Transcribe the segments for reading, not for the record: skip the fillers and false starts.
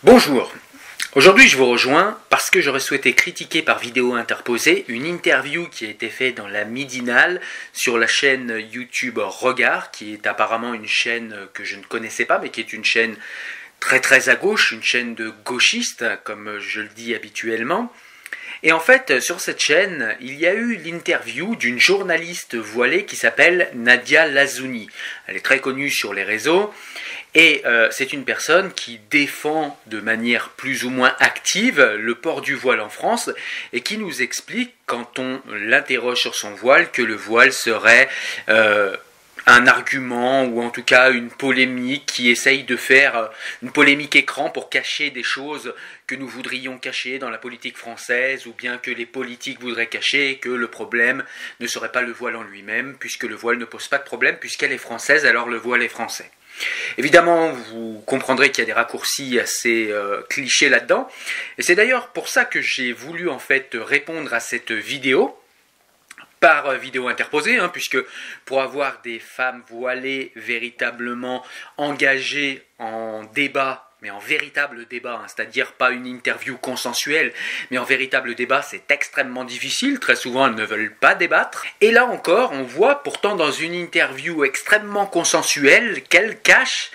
Bonjour, aujourd'hui je vous rejoins parce que j'aurais souhaité critiquer par vidéo interposée une interview qui a été faite dans la Midinale sur la chaîne YouTube Regard, qui est apparemment une chaîne que je ne connaissais pas mais qui est une chaîne très à gauche, une chaîne de gauchistes comme je le dis habituellement. Et en fait, sur cette chaîne, il y a eu l'interview d'une journaliste voilée qui s'appelle Nadia Lazouni. Elle est très connue sur les réseaux et c'est une personne qui défend de manière plus ou moins active le port du voile en France et qui nous explique, quand on l'interroge sur son voile, que le voile serait un argument ou en tout cas une polémique qui essaye de faire une polémique écran pour cacher des choses que nous voudrions cacher dans la politique française ou bien que les politiques voudraient cacher et que le problème ne serait pas le voile en lui-même puisque le voile ne pose pas de problème puisqu'elle est française, alors le voile est français. Évidemment, vous comprendrez qu'il y a des raccourcis assez clichés là-dedans et c'est d'ailleurs pour ça que j'ai voulu en fait répondre à cette vidéo par vidéo interposée, puisque pour avoir des femmes voilées véritablement engagées en débat, mais en véritable débat, c'est-à-dire pas une interview consensuelle, mais en véritable débat, c'est extrêmement difficile, très souvent elles ne veulent pas débattre. Et là encore, on voit pourtant dans une interview extrêmement consensuelle qu'elle cache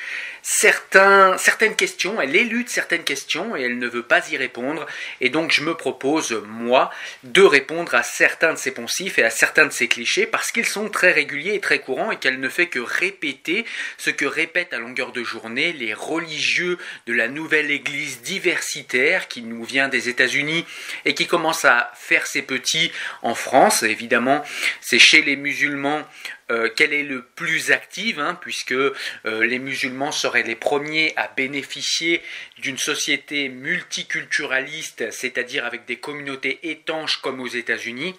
certaines questions, elle élude certaines questions et elle ne veut pas y répondre. Et donc je me propose, moi, de répondre à certains de ces poncifs et à certains de ces clichés parce qu'ils sont très réguliers et très courants et qu'elle ne fait que répéter ce que répètent à longueur de journée les religieux de la nouvelle église diversitaire qui nous vient des États-Unis et qui commence à faire ses petits en France. Évidemment, c'est chez les musulmans qu'elle est le plus active, puisque les musulmans seraient les premiers à bénéficier d'une société multiculturaliste, c'est-à-dire avec des communautés étanches comme aux États-Unis.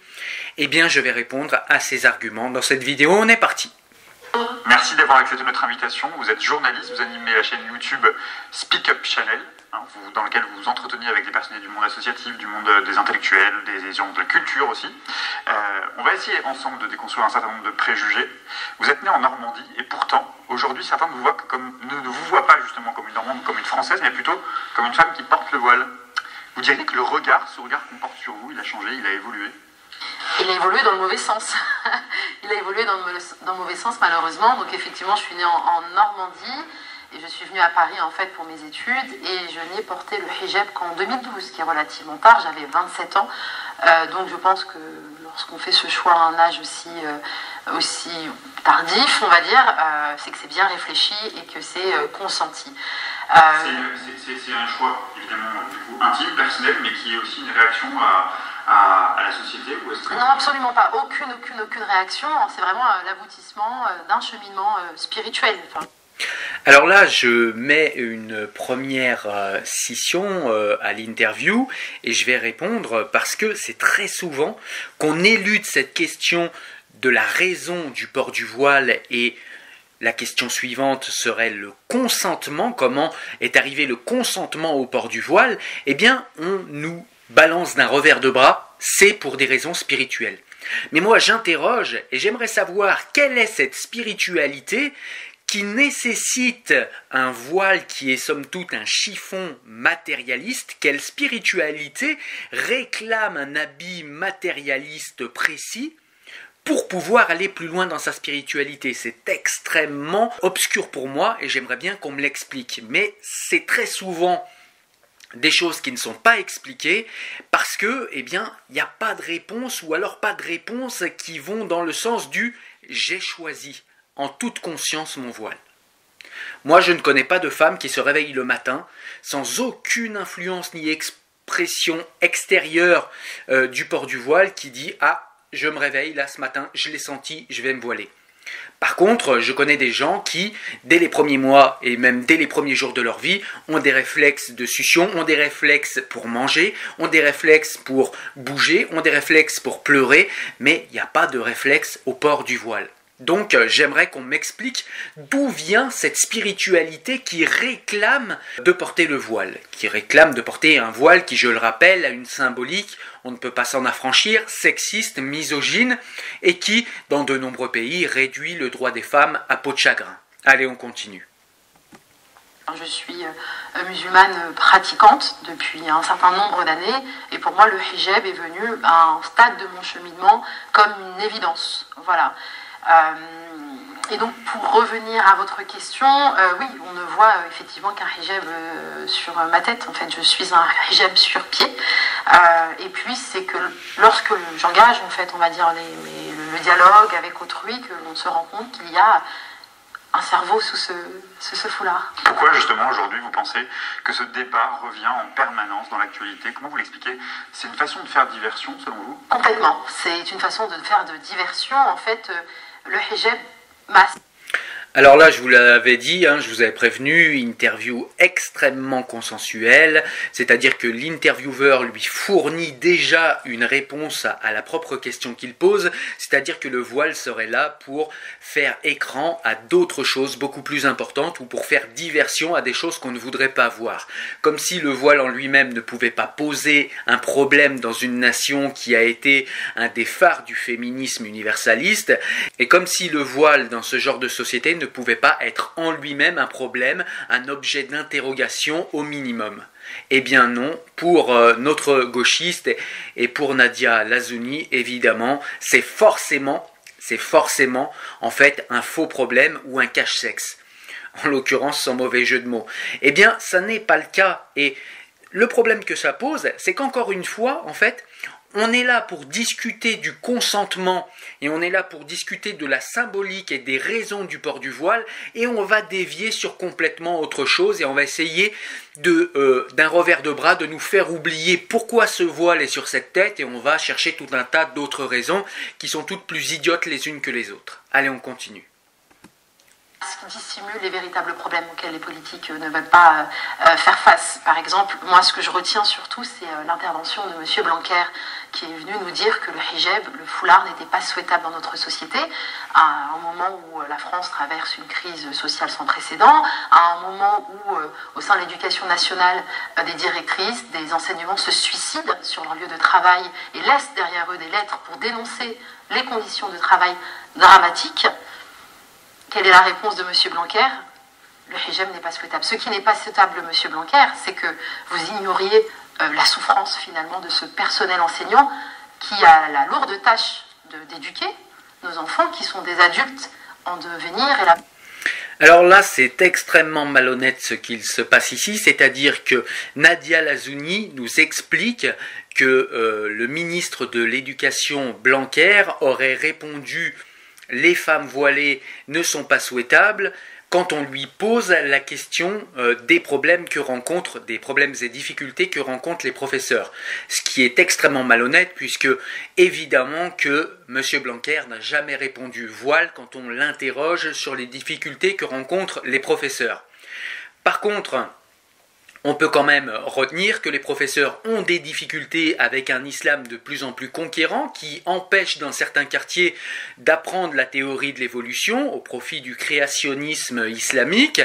Eh bien, je vais répondre à ces arguments dans cette vidéo. On est parti. Merci d'avoir accepté notre invitation. Vous êtes journaliste, vous animez la chaîne YouTube Speak Up Channel, dans laquelle vous vous entreteniez avec des personnalités du monde associatif, du monde des intellectuels, des gens de la culture aussi. On va essayer ensemble de déconstruire un certain nombre de préjugés. Vous êtes né en Normandie et pourtant, aujourd'hui, certains ne vous voient pas justement comme une Normande, comme une Française, mais plutôt comme une femme qui porte le voile. Vous diriez que ce regard qu'on porte sur vous, il a changé, il a évolué? Il a évolué dans le mauvais sens. Il a évolué dans le mauvais sens malheureusement. Donc effectivement, je suis née en Normandie et je suis venue à Paris en fait pour mes études et je n'ai porté le hijab qu'en 2012, qui est relativement tard. J'avais 27 ans. Donc je pense que lorsqu'on fait ce choix à un âge aussi tardif, on va dire, c'est que c'est bien réfléchi et que c'est consenti. C'est un choix évidemment du coup, intime, personnel, mais qui est aussi une réaction à la société ou est-ce que... Non, absolument pas. Aucune réaction. C'est vraiment l'aboutissement d'un cheminement spirituel. Alors là, je mets une première scission à l'interview et je vais répondre parce que c'est très souvent qu'on élude cette question de la raison du port du voile et la question suivante serait le consentement. Comment est arrivé le consentement au port du voile? Eh bien, on nous balance d'un revers de bras, c'est pour des raisons spirituelles. Mais moi, j'interroge et j'aimerais savoir quelle est cette spiritualité qui nécessite un voile qui est somme toute un chiffon matérialiste. Quelle spiritualité réclame un habit matérialiste précis pour pouvoir aller plus loin dans sa spiritualité? C'est extrêmement obscur pour moi et j'aimerais bien qu'on me l'explique. Mais c'est très souvent des choses qui ne sont pas expliquées parce que, il n'y a pas de réponse ou alors pas de réponse qui vont dans le sens du « j'ai choisi » en toute conscience mon voile. Moi, je ne connais pas de femme qui se réveille le matin sans aucune influence ni expression extérieure du port du voile qui dit « Ah, je me réveille là ce matin, je l'ai senti, je vais me voiler ». Par contre, je connais des gens qui, dès les premiers mois et même dès les premiers jours de leur vie, ont des réflexes de succion, ont des réflexes pour manger, ont des réflexes pour bouger, ont des réflexes pour pleurer, mais il n'y a pas de réflexe au port du voile. Donc j'aimerais qu'on m'explique d'où vient cette spiritualité qui réclame de porter le voile, qui réclame de porter un voile qui, je le rappelle, a une symbolique, on ne peut pas s'en affranchir, sexiste, misogyne, et qui, dans de nombreux pays, réduit le droit des femmes à peau de chagrin. Allez, on continue. Je suis musulmane pratiquante depuis un certain nombre d'années et pour moi le hijab est venu à un stade de mon cheminement comme une évidence. Voilà. Et donc pour revenir à votre question, oui, on ne voit effectivement qu'un hijab sur ma tête. En fait, je suis un hijab sur pied. Et puis c'est que lorsque j'engage, en fait, on va dire le dialogue avec autrui, que l'on se rend compte qu'il y a un cerveau sous ce foulard. Pourquoi justement aujourd'hui vous pensez que ce débat revient en permanence dans l'actualité? Comment vous l'expliquez? C'est une façon de faire diversion selon vous? Complètement, c'est une façon de faire de diversion. En fait, le hijab masque. Alors là, je vous l'avais dit, je vous avais prévenu, interview extrêmement consensuelle, c'est-à-dire que l'intervieweur lui fournit déjà une réponse à la propre question qu'il pose, c'est-à-dire que le voile serait là pour faire écran à d'autres choses beaucoup plus importantes ou pour faire diversion à des choses qu'on ne voudrait pas voir. Comme si le voile en lui-même ne pouvait pas poser un problème dans une nation qui a été un des phares du féminisme universaliste, et comme si le voile dans ce genre de société ne pouvait pas être en lui-même un problème, un objet d'interrogation au minimum. Eh bien non, pour notre gauchiste et pour Nadia Lazouni, évidemment, c'est forcément en fait un faux problème ou un cache-sexe. En l'occurrence, sans mauvais jeu de mots. Eh bien, ça n'est pas le cas. Et le problème que ça pose, c'est qu'encore une fois, en fait, on est là pour discuter du consentement et on est là pour discuter de la symbolique et des raisons du port du voile et on va dévier sur complètement autre chose et on va essayer d'un revers de bras de nous faire oublier pourquoi ce voile est sur cette tête et on va chercher tout un tas d'autres raisons qui sont toutes plus idiotes les unes que les autres. Allez, on continue. Ce qui dissimule les véritables problèmes auxquels les politiques ne veulent pas faire face. Par exemple, moi ce que je retiens surtout, c'est l'intervention de M. Blanquer qui est venu nous dire que le hijab, le foulard, n'était pas souhaitable dans notre société, à un moment où la France traverse une crise sociale sans précédent, à un moment où, au sein de l'éducation nationale, des directrices, des enseignants se suicident sur leur lieu de travail et laissent derrière eux des lettres pour dénoncer les conditions de travail dramatiques. Quelle est la réponse de M. Blanquer? Le hijab n'est pas souhaitable. Ce qui n'est pas souhaitable, M. Blanquer, c'est que vous ignoriez la souffrance finalement de ce personnel enseignant qui a la lourde tâche d'éduquer nos enfants qui sont des adultes en devenir. Alors là, c'est extrêmement malhonnête ce qu'il se passe ici, c'est-à-dire que Nadia Lazouni nous explique que le ministre de l'Éducation Blanquer aurait répondu « les femmes voilées ne sont pas souhaitables » quand on lui pose la question des problèmes et difficultés que rencontrent les professeurs. Ce qui est extrêmement malhonnête puisque évidemment que M. Blanquer n'a jamais répondu voile quand on l'interroge sur les difficultés que rencontrent les professeurs. Par contre, on peut quand même retenir que les professeurs ont des difficultés avec un islam de plus en plus conquérant qui empêche dans certains quartiers d'apprendre la théorie de l'évolution au profit du créationnisme islamique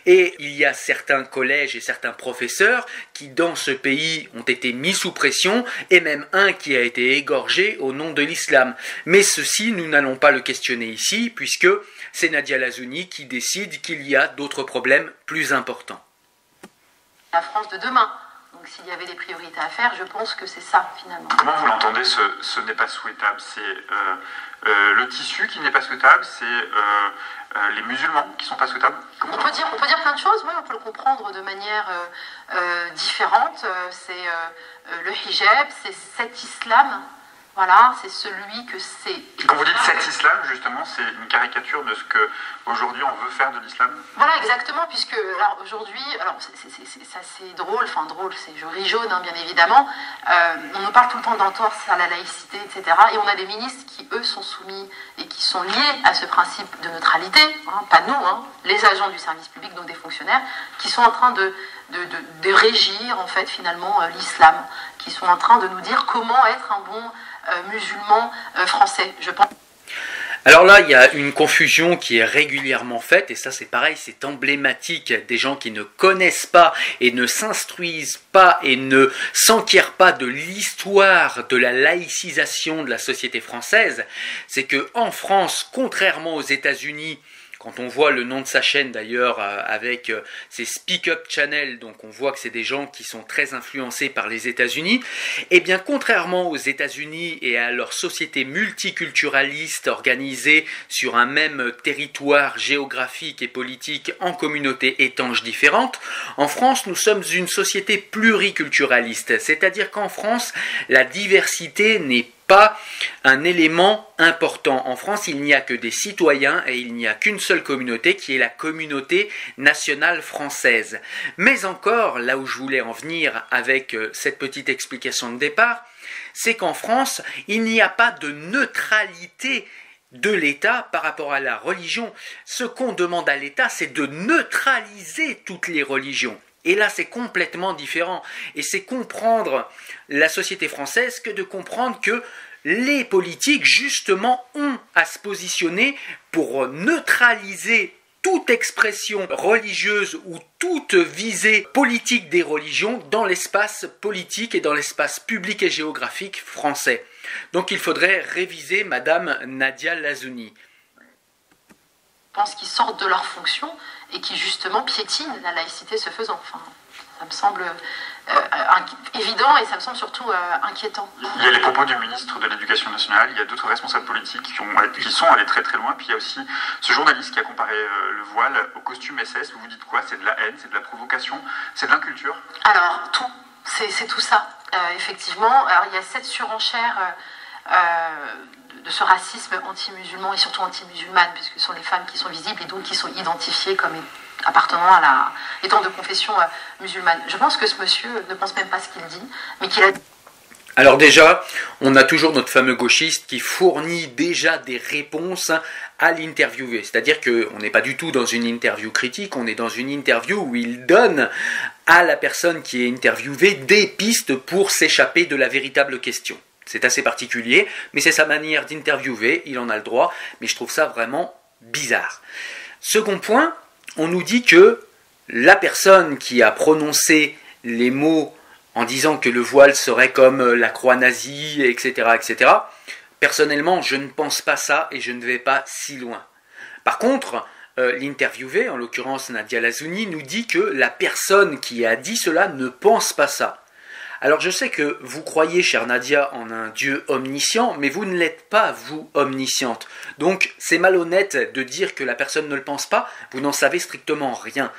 et il y a certains collèges et certains professeurs qui dans ce pays ont été mis sous pression et même un qui a été égorgé au nom de l'islam. Mais ceci, nous n'allons pas le questionner ici puisque c'est Nadia Lazouni qui décide qu'il y a d'autres problèmes plus importants. La France de demain. Donc s'il y avait des priorités à faire, je pense que c'est ça finalement. Comment vous l'entendez, ce n'est pas souhaitable? C'est le tissu qui n'est pas souhaitable, c'est les musulmans qui ne sont pas souhaitables? On peut dire plein de choses, oui, on peut le comprendre de manière différente. C'est le hijab, c'est cet islam. Voilà, c'est celui que c'est. Quand vous dites cet islam, justement, c'est une caricature de ce qu'aujourd'hui on veut faire de l'islam? Voilà, exactement, puisque aujourd'hui, c'est assez drôle, je ris jaune, bien évidemment. On nous parle tout le temps d'entorse à la laïcité, etc. Et on a des ministres qui, eux, sont soumis et qui sont liés à ce principe de neutralité, pas nous, les agents du service public, donc des fonctionnaires, qui sont en train de régir, en fait, finalement, l'islam, qui sont en train de nous dire comment être un bon musulman français, je pense. Alors là, il y a une confusion qui est régulièrement faite, et ça c'est pareil, c'est emblématique des gens qui ne connaissent pas et ne s'instruisent pas et ne s'enquièrent pas de l'histoire de la laïcisation de la société française. C'est que en France, contrairement aux États-Unis, Quand on voit le nom de sa chaîne d'ailleurs avec ses Speak Up Channel, donc on voit que c'est des gens qui sont très influencés par les États-Unis. Eh bien, contrairement aux États-Unis et à leur société multiculturaliste organisée sur un même territoire géographique et politique en communautés étanches différentes, en France, nous sommes une société pluriculturaliste, c'est-à-dire qu'en France, la diversité n'est pas un élément important. En France, il n'y a que des citoyens et il n'y a qu'une seule communauté qui est la communauté nationale française. Mais encore, là où je voulais en venir avec cette petite explication de départ, c'est qu'en France, il n'y a pas de neutralité de l'État par rapport à la religion. Ce qu'on demande à l'État, c'est de neutraliser toutes les religions. Et là, c'est complètement différent. Et c'est comprendre la société française que de comprendre que les politiques, justement, ont à se positionner pour neutraliser toute expression religieuse ou toute visée politique des religions dans l'espace politique et dans l'espace public et géographique français. Donc il faudrait réviser Madame Nadia Lazouni. Je pense qu'ils sortent de leur fonction et qui justement piétinent la laïcité ce faisant. Enfin, ça me semble évident et ça me semble surtout inquiétant. Il y a les propos du ministre de l'Éducation nationale, il y a d'autres responsables politiques qui sont allés très très loin, puis il y a aussi ce journaliste qui a comparé le voile au costume SS. Vous vous dites quoi? C'est de la haine, c'est de la provocation, c'est de l'inculture? Alors, tout, c'est tout ça, effectivement. Alors, il y a cette surenchère de ce racisme anti-musulman et surtout anti-musulmane, puisque ce sont les femmes qui sont visibles et donc qui sont identifiées comme appartenant étant de confession musulmane. Je pense que ce monsieur ne pense même pas ce qu'il dit, mais qu'il a... Alors déjà, on a toujours notre fameux gauchiste qui fournit déjà des réponses à l'interviewé. C'est-à-dire qu'on n'est pas du tout dans une interview critique, on est dans une interview où il donne à la personne qui est interviewée des pistes pour s'échapper de la véritable question. C'est assez particulier, mais c'est sa manière d'interviewer, il en a le droit, mais je trouve ça vraiment bizarre. Second point, on nous dit que la personne qui a prononcé les mots en disant que le voile serait comme la croix nazie, etc., etc., personnellement, je ne pense pas ça et je ne vais pas si loin. Par contre, l'interviewé, en l'occurrence Nadia Lazouni, nous dit que la personne qui a dit cela ne pense pas ça. Alors je sais que vous croyez, chère Nadia, en un Dieu omniscient, mais vous ne l'êtes pas, vous, omnisciente. Donc c'est malhonnête de dire que la personne ne le pense pas, vous n'en savez strictement rien.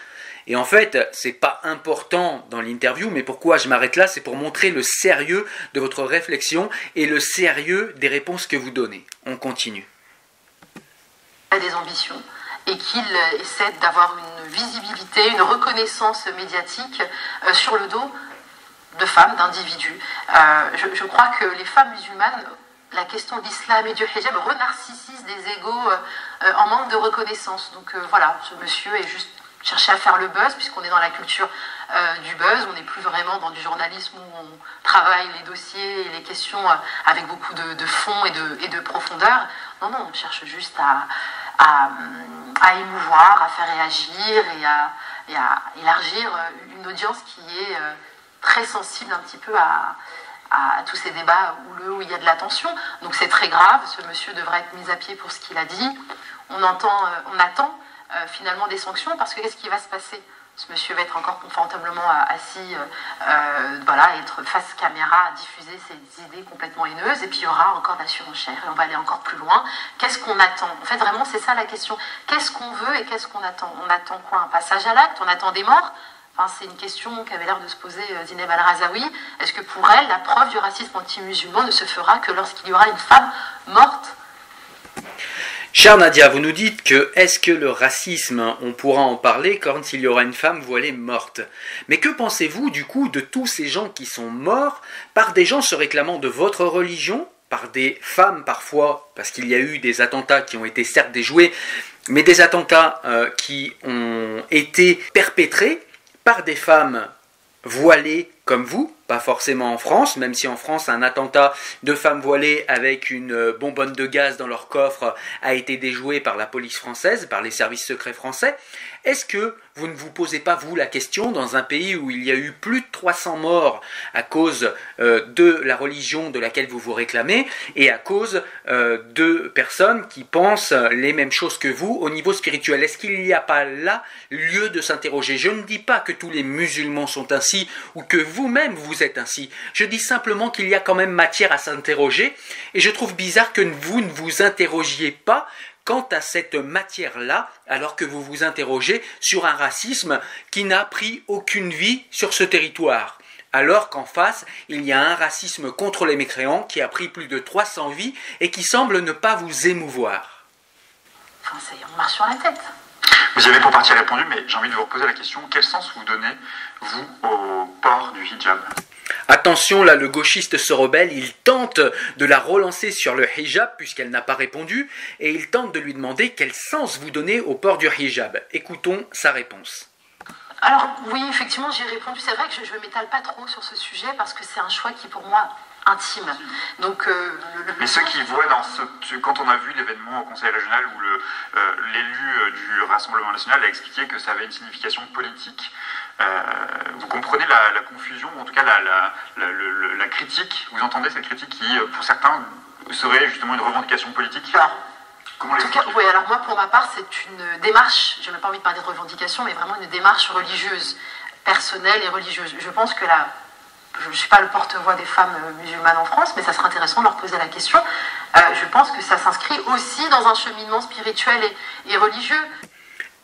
Et en fait, c'est pas important dans l'interview, mais pourquoi je m'arrête là, c'est pour montrer le sérieux de votre réflexion et le sérieux des réponses que vous donnez. On continue. Il a des ambitions et qu'il essaie d'avoir une visibilité, une reconnaissance médiatique sur le dos de femmes, d'individus. Je crois que les femmes musulmanes, la question de l'islam et du hijab renarcissise des égos en manque de reconnaissance. Donc voilà, ce monsieur est juste cherché à faire le buzz, puisqu'on est dans la culture du buzz, on n'est plus vraiment dans du journalisme où on travaille les dossiers et les questions avec beaucoup de fond et de profondeur. Non, on cherche juste à émouvoir, à faire réagir et à élargir une audience qui est très sensible un petit peu à tous ces débats houleux où il y a de la tension. Donc c'est très grave, ce monsieur devrait être mis à pied pour ce qu'il a dit. On attend finalement des sanctions, parce que qu'est-ce qui va se passer? Ce monsieur va être encore confortablement assis, être face caméra, à diffuser ses idées complètement haineuses, et puis il y aura encore de la surenchère, et on va aller encore plus loin. Qu'est-ce qu'on attend? En fait, vraiment, c'est ça la question. Qu'est-ce qu'on veut et qu'est-ce qu'on attend? On attend quoi? Un passage à l'acte? On attend des morts? Enfin, c'est une question qu'avait l'air de se poser Zineb Al-Razaoui. Est-ce que pour elle, la preuve du racisme anti-musulman ne se fera que lorsqu'il y aura une femme morte? Chère Nadia, vous nous dites que est-ce que le racisme, on pourra en parler quand il y aura une femme voilée morte? Mais que pensez-vous du coup de tous ces gens qui sont morts par des gens se réclamant de votre religion, par des femmes parfois, parce qu'il y a eu des attentats qui ont été certes déjoués, mais des attentats qui ont été perpétrés par des femmes voilées comme vous, pas forcément en France, même si en France un attentat de femmes voilées avec une bonbonne de gaz dans leur coffre a été déjoué par la police française, par les services secrets français. Est-ce que vous ne vous posez pas, vous, la question, dans un pays où il y a eu plus de 300 morts à cause de la religion de laquelle vous vous réclamez et à cause de personnes qui pensent les mêmes choses que vous au niveau spirituel? Est-ce qu'il n'y a pas là lieu de s'interroger? Je ne dis pas que tous les musulmans sont ainsi ou que vous-même vous êtes ainsi. Je dis simplement qu'il y a quand même matière à s'interroger et je trouve bizarre que vous ne vous interrogiez pas quant à cette matière-là, alors que vous vous interrogez sur un racisme qui n'a pris aucune vie sur ce territoire. Alors qu'en face, il y a un racisme contre les mécréants qui a pris plus de 300 vies et qui semble ne pas vous émouvoir. Enfin, on marche sur la tête. Vous y avez pour partie répondu, mais j'ai envie de vous reposer la question. Quel sens vous donnez, vous, au port du hijab? Attention, là, le gauchiste se rebelle, il tente de la relancer sur le hijab puisqu'elle n'a pas répondu et il tente de lui demander quel sens vous donnez au port du hijab. Écoutons sa réponse. Alors oui, effectivement, j'ai répondu. C'est vrai que je ne m'étale pas trop sur ce sujet parce que c'est un choix qui, pour moi, intime. Donc, mais ceux qui voient dans quand on a vu l'événement au Conseil régional où l'élu du Rassemblement national a expliqué que ça avait une signification politique, vous comprenez la confusion, en tout cas la critique, vous entendez cette critique qui, pour certains, serait justement une revendication politique? En tout cas, oui, alors moi, pour ma part, c'est une démarche, je n'ai même pas envie de parler de revendication, mais vraiment une démarche religieuse, personnelle et religieuse. Je pense que je ne suis pas le porte-voix des femmes musulmanes en France, mais ça serait intéressant de leur poser la question. Je pense que ça s'inscrit aussi dans un cheminement spirituel et religieux.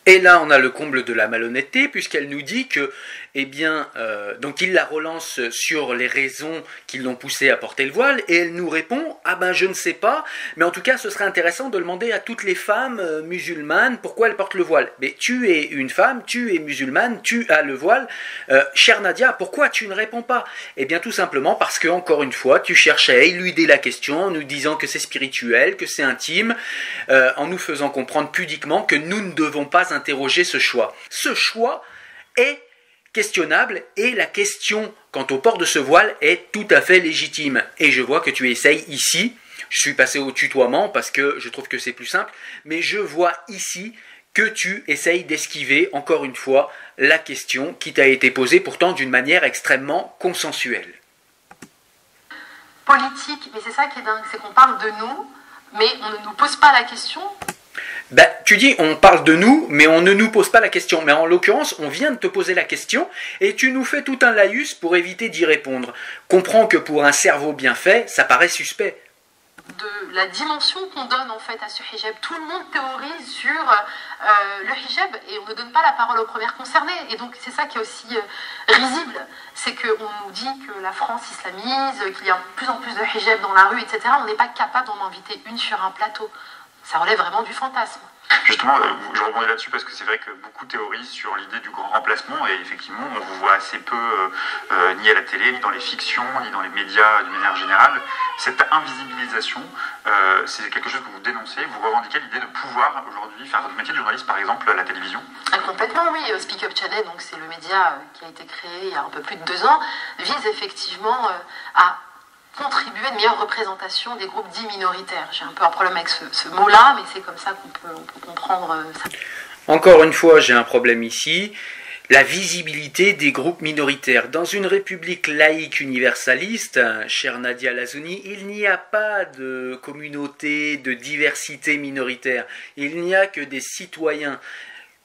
Et là, on a le comble de la malhonnêteté, puisqu'elle nous dit que, donc il la relance sur les raisons qui l'ont poussée à porter le voile, et elle nous répond, ah ben je ne sais pas, mais en tout cas ce serait intéressant de demander à toutes les femmes musulmanes pourquoi elles portent le voile. Mais tu es une femme, tu es musulmane, tu as le voile, chère Nadia, pourquoi tu ne réponds pas? Eh bien tout simplement parce que, encore une fois, tu cherches à éluder la question en nous disant que c'est spirituel, que c'est intime, en nous faisant comprendre pudiquement que nous ne devons pas interroger ce choix. Ce choix est questionnable et la question quant au port de ce voile est tout à fait légitime. Et je vois que tu essayes ici, je suis passé au tutoiement parce que je trouve que c'est plus simple, mais je vois ici que tu essayes d'esquiver, encore une fois, la question qui t'a été posée pourtant d'une manière extrêmement consensuelle. Politique, mais c'est ça qui est dingue, c'est qu'on parle de nous, mais on ne nous pose pas la question. Ben, tu dis on parle de nous, mais on ne nous pose pas la question. Mais en l'occurrence, on vient de te poser la question et tu nous fais tout un laïus pour éviter d'y répondre. Comprends que pour un cerveau bien fait, ça paraît suspect. De la dimension qu'on donne en fait à ce hijab. Tout le monde théorise sur le hijab et on ne donne pas la parole aux premières concernées. Et donc c'est ça qui est aussi risible, c'est qu'on nous dit que la France islamise, qu'il y a de plus en plus de hijab dans la rue, etc. On n'est pas capable d'en inviter une sur un plateau. Ça relève vraiment du fantasme. Justement, je rebondis là-dessus parce que c'est vrai que beaucoup théorisent sur l'idée du grand remplacement et effectivement, on vous voit assez peu ni à la télé, ni dans les fictions, ni dans les médias d'une manière générale. Cette invisibilisation, c'est quelque chose que vous dénoncez, vous revendiquez l'idée de pouvoir aujourd'hui faire votre métier de journaliste, par exemple, à la télévision. Complètement, oui. Speak Up Channel, donc c'est le média qui a été créé il y a un peu plus de 2 ans, vise effectivement à contribuer à une meilleure représentation des groupes dits minoritaires. J'ai un peu un problème avec ce mot-là, mais c'est comme ça qu'on peut comprendre ça. Encore une fois, j'ai un problème ici. La visibilité des groupes minoritaires. Dans une république laïque universaliste, chère Nadia Lazouni, il n'y a pas de communauté, de diversité minoritaire. Il n'y a que des citoyens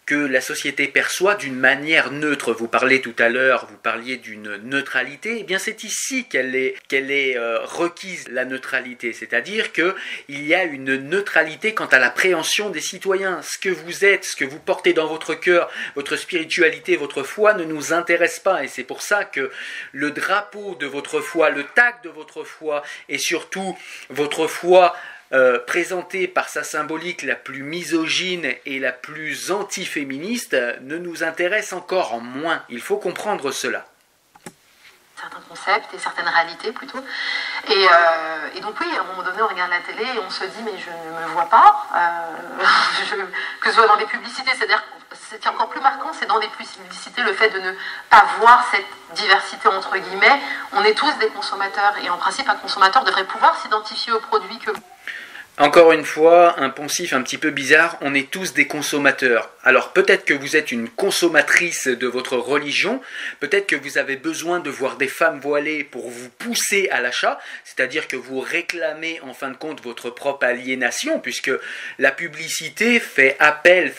que la société perçoit d'une manière neutre. Vous parlez tout à l'heure, vous parliez d'une neutralité, eh bien c'est ici qu'elle est requise, la neutralité, c'est-à-dire qu'il y a une neutralité quant à l'appréhension des citoyens. Ce que vous êtes, ce que vous portez dans votre cœur, votre spiritualité, votre foi ne nous intéresse pas, et c'est pour ça que le drapeau de votre foi, le tag de votre foi, et surtout votre foi présentée par sa symbolique la plus misogyne et la plus antiféministe ne nous intéresse encore moins. Il faut comprendre cela. certains concepts et certaines réalités plutôt. Et donc oui, à un moment donné, on regarde la télé et on se dit mais je ne me vois pas, que ce soit dans des publicités, c'est-à-dire ce qui est encore plus marquant, c'est dans des publicités le fait de ne pas voir cette diversité entre guillemets. On est tous des consommateurs et en principe un consommateur devrait pouvoir s'identifier aux produits que... Encore une fois, un poncif un petit peu bizarre, on est tous des consommateurs. Alors peut-être que vous êtes une consommatrice de votre religion, peut-être que vous avez besoin de voir des femmes voilées pour vous pousser à l'achat, c'est-à-dire que vous réclamez en fin de compte votre propre aliénation, puisque la publicité fait appel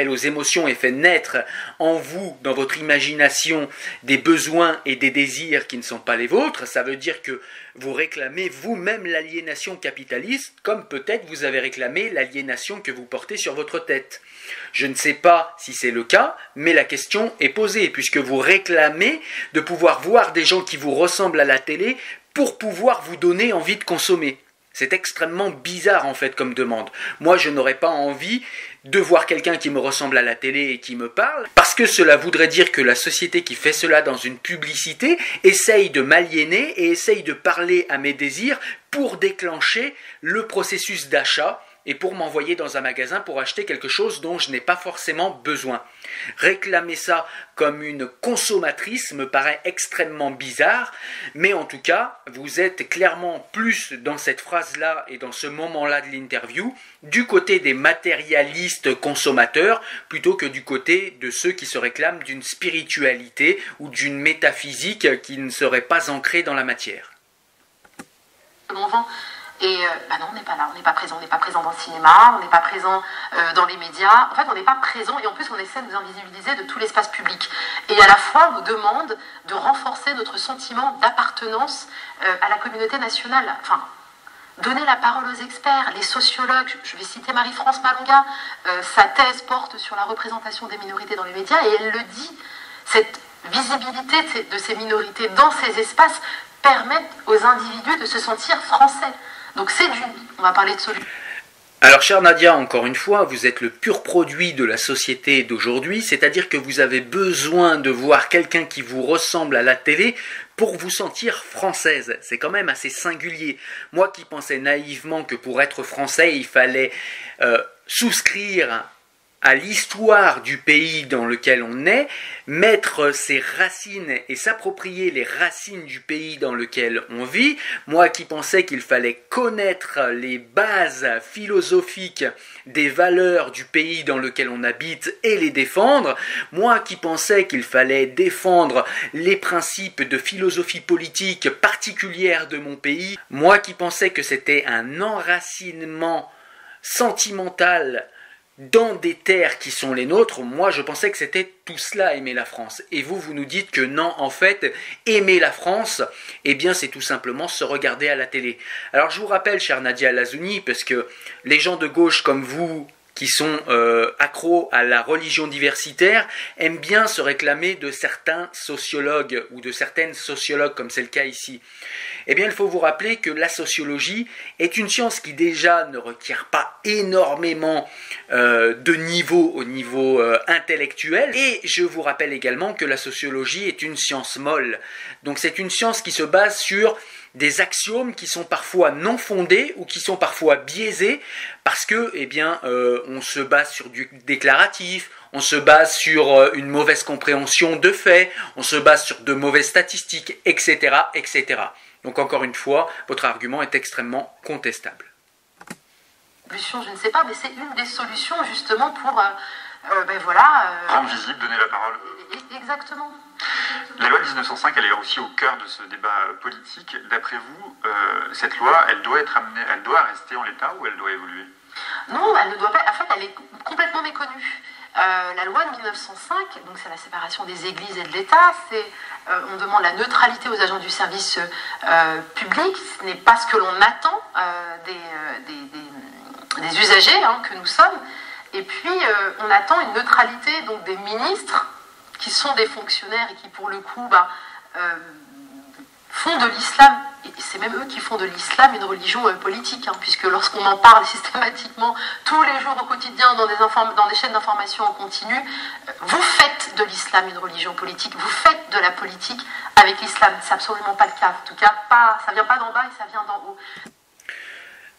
aux émotions et fait naître en vous, dans votre imagination, des besoins et des désirs qui ne sont pas les vôtres. Ça veut dire que vous réclamez vous-même l'aliénation capitaliste, comme peut-être vous avez réclamé l'aliénation que vous portez sur votre tête. Je ne sais pas si c'est le cas, mais la question est posée, puisque vous réclamez de pouvoir voir des gens qui vous ressemblent à la télé pour pouvoir vous donner envie de consommer. C'est extrêmement bizarre en fait comme demande. Moi je n'aurais pas envie de voir quelqu'un qui me ressemble à la télé et qui me parle, parce que cela voudrait dire que la société qui fait cela dans une publicité essaye de m'aliéner et essaye de parler à mes désirs pour déclencher le processus d'achat et pour m'envoyer dans un magasin pour acheter quelque chose dont je n'ai pas forcément besoin. Réclamer ça comme une consommatrice me paraît extrêmement bizarre, mais en tout cas, vous êtes clairement plus dans cette phrase-là et dans ce moment-là de l'interview, du côté des matérialistes consommateurs, plutôt que du côté de ceux qui se réclament d'une spiritualité ou d'une métaphysique qui ne serait pas ancrée dans la matière. Et non, on n'est pas là, on n'est pas présent dans le cinéma, on n'est pas présent dans les médias, en fait on n'est pas présent et en plus on essaie de nous invisibiliser de tout l'espace public. Et à la fois on nous demande de renforcer notre sentiment d'appartenance à la communauté nationale. Enfin, donner la parole aux experts, les sociologues, je vais citer Marie-France Malonga, sa thèse porte sur la représentation des minorités dans les médias et elle le dit, cette visibilité de ces minorités dans ces espaces permettent aux individus de se sentir français. Donc on va parler de solution. Alors chère Nadia, encore une fois, vous êtes le pur produit de la société d'aujourd'hui, c'est-à-dire que vous avez besoin de voir quelqu'un qui vous ressemble à la télé pour vous sentir française. C'est quand même assez singulier. Moi qui pensais naïvement que pour être français, il fallait souscrire à l'histoire du pays dans lequel on est, mettre ses racines et s'approprier les racines du pays dans lequel on vit. Moi qui pensais qu'il fallait connaître les bases philosophiques des valeurs du pays dans lequel on habite et les défendre. Moi qui pensais qu'il fallait défendre les principes de philosophie politique particulière de mon pays. Moi qui pensais que c'était un enracinement sentimental dans des terres qui sont les nôtres, moi je pensais que c'était tout cela, aimer la France. Et vous nous dites que non, en fait, aimer la France, eh bien c'est tout simplement se regarder à la télé. Alors je vous rappelle, chère Nadia Lazouni, parce que les gens de gauche comme vous, qui sont accros à la religion diversitaire, aiment bien se réclamer de certains sociologues, ou de certaines sociologues, comme c'est le cas ici. Eh bien, il faut vous rappeler que la sociologie est une science qui déjà ne requiert pas énormément de niveau au niveau intellectuel. Et je vous rappelle également que la sociologie est une science molle. Donc c'est une science qui se base sur des axiomes qui sont parfois non fondés ou qui sont parfois biaisés parce que, eh bien, on se base sur du déclaratif, on se base sur une mauvaise compréhension de faits, on se base sur de mauvaises statistiques, etc., etc. Donc encore une fois, votre argument est extrêmement contestable. Je ne sais pas, mais c'est une des solutions justement pour rendre visible, donner la parole. Exactement. La loi de 1905, elle est aussi au cœur de ce débat politique. D'après vous, cette loi, elle doit rester en l'état ou elle doit évoluer? Non, elle ne doit pas. En fait, elle est complètement méconnue. La loi de 1905, donc c'est la séparation des églises et de l'État, on demande la neutralité aux agents du service public, ce n'est pas ce que l'on attend des usagers que nous sommes, et puis on attend une neutralité donc, des ministres, qui sont des fonctionnaires et qui pour le coup font de l'islam, et c'est même eux qui font de l'islam une religion politique, hein, puisque lorsqu'on en parle systématiquement tous les jours au quotidien dans des chaînes d'information en continu, vous faites de l'islam une religion politique, vous faites de la politique avec l'islam. C'est absolument pas le cas, en tout cas ça vient pas d'en bas et ça vient d'en haut.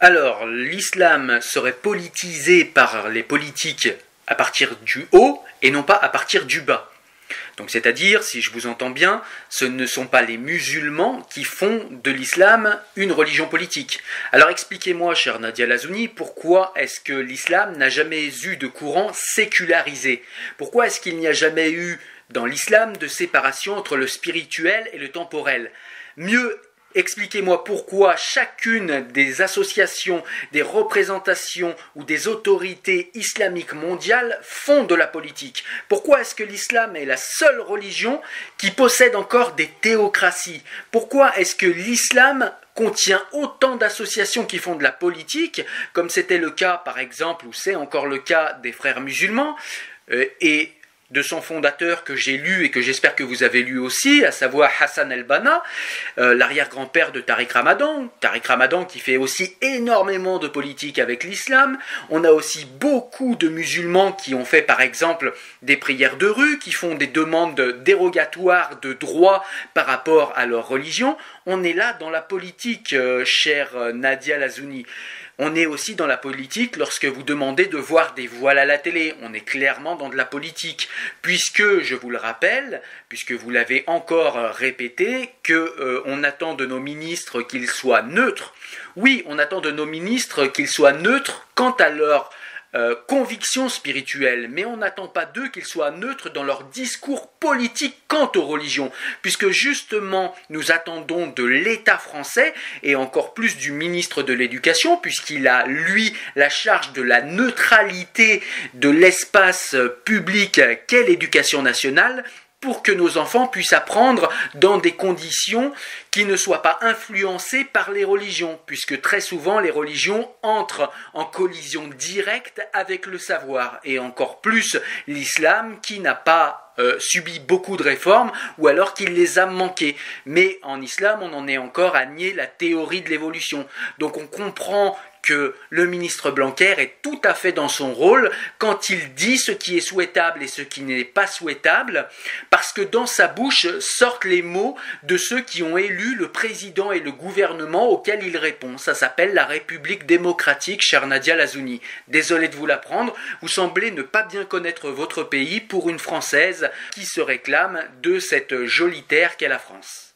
Alors, l'islam serait politisé par les politiques à partir du haut et non pas à partir du bas. Donc c'est-à-dire, si je vous entends bien, ce ne sont pas les musulmans qui font de l'islam une religion politique. Alors expliquez-moi, chère Nadia Lazouni, pourquoi est-ce que l'islam n'a jamais eu de courant sécularisé? Pourquoi est-ce qu'il n'y a jamais eu dans l'islam de séparation entre le spirituel et le temporel? Mieux, expliquez-moi pourquoi chacune des associations, des représentations ou des autorités islamiques mondiales font de la politique. Pourquoi est-ce que l'islam est la seule religion qui possède encore des théocraties? Pourquoi est-ce que l'islam contient autant d'associations qui font de la politique, comme c'était le cas par exemple, ou c'est encore le cas des frères musulmans, et de son fondateur que j'ai lu et que j'espère que vous avez lu aussi, à savoir Hassan el-Banna, l'arrière-grand-père de Tariq Ramadan qui fait aussi énormément de politique avec l'islam. On a aussi beaucoup de musulmans qui ont fait par exemple des prières de rue, qui font des demandes dérogatoires de droits par rapport à leur religion. On est là dans la politique, chère Nadia Lazouni. On est aussi dans la politique lorsque vous demandez de voir des voiles à la télé. On est clairement dans de la politique, puisque, je vous le rappelle, puisque vous l'avez encore répété, qu'on attend de nos ministres qu'ils soient neutres. Oui, on attend de nos ministres qu'ils soient neutres quant à leur conviction spirituelle, mais on n'attend pas d'eux qu'ils soient neutres dans leur discours politique quant aux religions, puisque justement nous attendons de l'État français et encore plus du ministre de l'Éducation, puisqu'il a lui la charge de la neutralité de l'espace public qu'est l'éducation nationale, pour que nos enfants puissent apprendre dans des conditions qui ne soient pas influencées par les religions, puisque très souvent les religions entrent en collision directe avec le savoir, et encore plus l'islam qui n'a pas subi beaucoup de réformes, ou alors qu'il les a manquées. Mais en islam, on en est encore à nier la théorie de l'évolution. Donc on comprend que le ministre Blanquer est tout à fait dans son rôle quand il dit ce qui est souhaitable et ce qui n'est pas souhaitable, parce que dans sa bouche sortent les mots de ceux qui ont élu le président et le gouvernement auquel il répond. Ça s'appelle la République démocratique, chère Nadia Lazouni. Désolé de vous l'apprendre, vous semblez ne pas bien connaître votre pays pour une Française qui se réclame de cette jolie terre qu'est la France.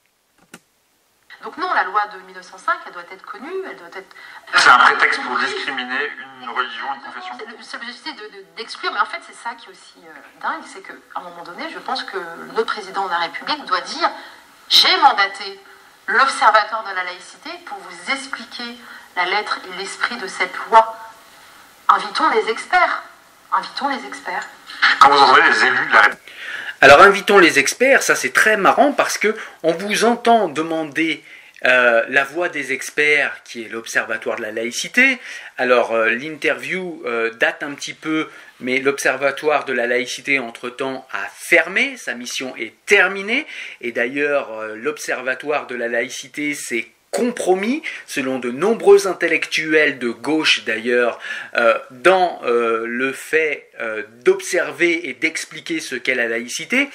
Donc non, la loi de 1905, elle doit être connue, elle doit être... C'est un prétexte pour discriminer une religion, une confession. C'est l'objectif d'exclure, mais en fait c'est ça qui est aussi dingue, c'est qu'à un moment donné, je pense que le président de la République doit dire « J'ai mandaté l'Observatoire de la laïcité pour vous expliquer la lettre et l'esprit de cette loi. Invitons les experts. Invitons les experts. » Quand vous entendez les élus de la République... Alors invitons les experts, ça c'est très marrant parce que on vous entend demander la voix des experts qui est l'Observatoire de la laïcité. Alors l'interview date un petit peu, mais l'Observatoire de la laïcité entre-temps a fermé, sa mission est terminée, et d'ailleurs l'Observatoire de la laïcité s'est compromis, selon de nombreux intellectuels de gauche d'ailleurs, dans le fait d'observer et d'expliquer ce qu'est la laïcité,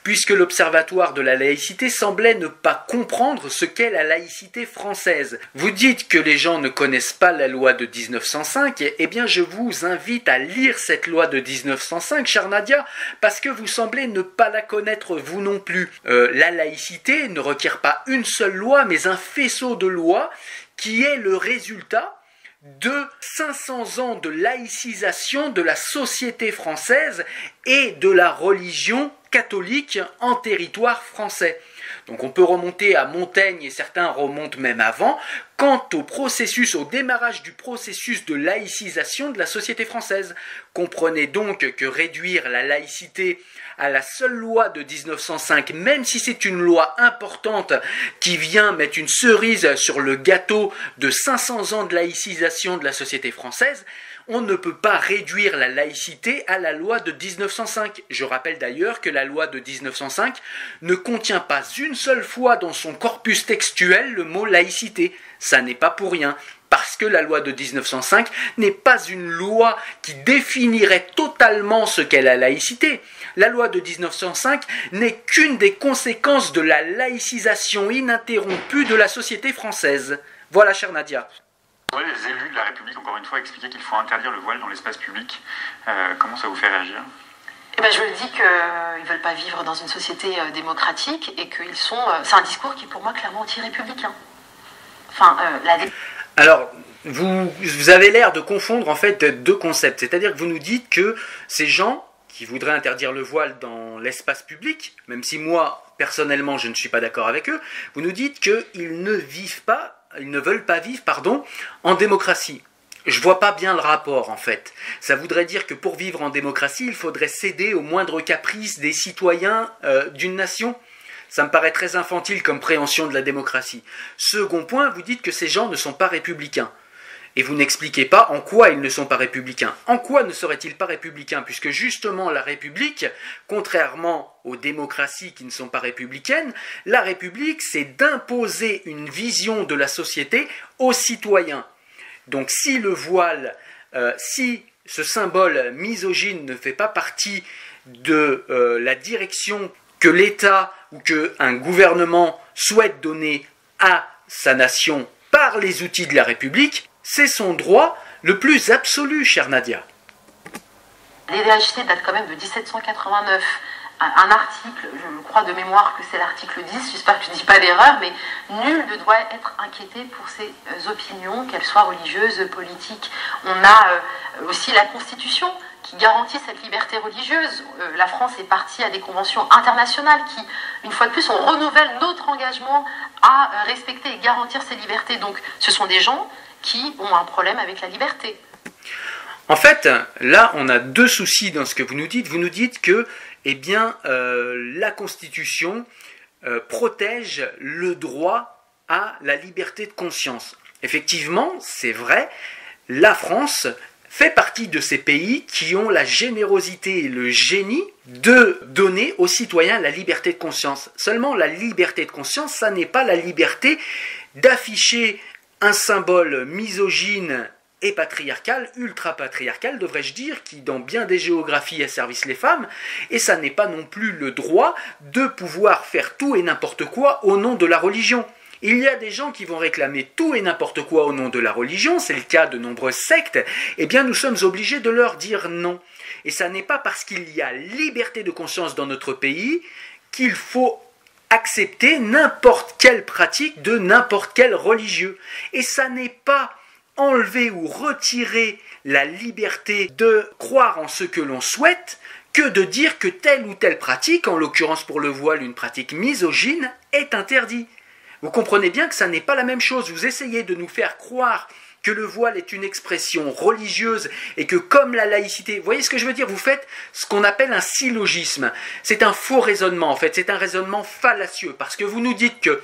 puisque l'Observatoire de la laïcité semblait ne pas comprendre ce qu'est la laïcité française. Vous dites que les gens ne connaissent pas la loi de 1905, eh bien je vous invite à lire cette loi de 1905, chère Nadia, parce que vous semblez ne pas la connaître vous non plus. La laïcité ne requiert pas une seule loi, mais un faisceau de lois qui est le résultat de 500 ans de laïcisation de la société française et de la religion catholique en territoire français. Donc on peut remonter à Montaigne, et certains remontent même avant, quant au démarrage du processus de laïcisation de la société française. Comprenez donc que réduire la laïcité à la seule loi de 1905, même si c'est une loi importante qui vient mettre une cerise sur le gâteau de 500 ans de laïcisation de la société française, on ne peut pas réduire la laïcité à la loi de 1905. Je rappelle d'ailleurs que la loi de 1905 ne contient pas une seule fois dans son corpus textuel le mot laïcité. Ça n'est pas pour rien, parce que la loi de 1905 n'est pas une loi qui définirait totalement ce qu'est la laïcité. La loi de 1905 n'est qu'une des conséquences de la laïcisation ininterrompue de la société française. Voilà, chère Nadia. Les élus de la République, encore une fois, expliquaient qu'il faut interdire le voile dans l'espace public. Comment ça vous fait réagir ? Eh ben, je me dis qu'ils ne veulent pas vivre dans une société démocratique et qu'ils sont... c'est un discours qui est pour moi clairement anti-républicain. Alors, vous avez l'air de confondre en fait deux concepts. C'est-à-dire que vous nous dites que ces gens qui voudraient interdire le voile dans l'espace public, même si moi, personnellement, je ne suis pas d'accord avec eux, vous nous dites qu'ils ne veulent pas vivre en démocratie. Je ne vois pas bien le rapport en fait. Ça voudrait dire que pour vivre en démocratie, il faudrait céder aux moindres caprices des citoyens d'une nation. Ça me paraît très infantile comme préhension de la démocratie. Second point, vous dites que ces gens ne sont pas républicains. Et vous n'expliquez pas en quoi ils ne sont pas républicains. En quoi ne seraient-ils pas républicains? Puisque justement la République, contrairement aux démocraties qui ne sont pas républicaines, la République, c'est d'imposer une vision de la société aux citoyens. Donc si le voile, si ce symbole misogyne ne fait pas partie de la direction que l'État ou qu'un gouvernement souhaite donner à sa nation par les outils de la République, c'est son droit le plus absolu, chère Nadia. Les DHT datent quand même de 1789. Un article, je crois de mémoire que c'est l'article 10, j'espère que je ne dis pas d'erreur, mais nul ne doit être inquiété pour ses opinions, qu'elles soient religieuses, politiques. On a aussi la Constitution qui garantit cette liberté religieuse. La France est partie à des conventions internationales qui, une fois de plus, on renouvelle notre engagement à respecter et garantir ces libertés. Donc ce sont des gens qui ont un problème avec la liberté. En fait, là, on a deux soucis dans ce que vous nous dites. Vous nous dites que la Constitution protège le droit à la liberté de conscience. Effectivement, c'est vrai, la France fait partie de ces pays qui ont la générosité et le génie de donner aux citoyens la liberté de conscience. Seulement, la liberté de conscience, ça n'est pas la liberté d'afficher un symbole misogyne et patriarcal, ultra-patriarcal, devrais-je dire, qui dans bien des géographies asservissent les femmes, et ça n'est pas non plus le droit de pouvoir faire tout et n'importe quoi au nom de la religion. Il y a des gens qui vont réclamer tout et n'importe quoi au nom de la religion, c'est le cas de nombreuses sectes, eh bien nous sommes obligés de leur dire non. Et ça n'est pas parce qu'il y a liberté de conscience dans notre pays qu'il faut accepter n'importe quelle pratique de n'importe quel religieux. Et ça n'est pas enlever ou retirer la liberté de croire en ce que l'on souhaite que de dire que telle ou telle pratique, en l'occurrence pour le voile une pratique misogyne, est interdite. Vous comprenez bien que ça n'est pas la même chose. Vous essayez de nous faire croire que le voile est une expression religieuse et que comme la laïcité, vous voyez ce que je veux dire, vous faites ce qu'on appelle un syllogisme. C'est un faux raisonnement en fait, c'est un raisonnement fallacieux parce que vous nous dites que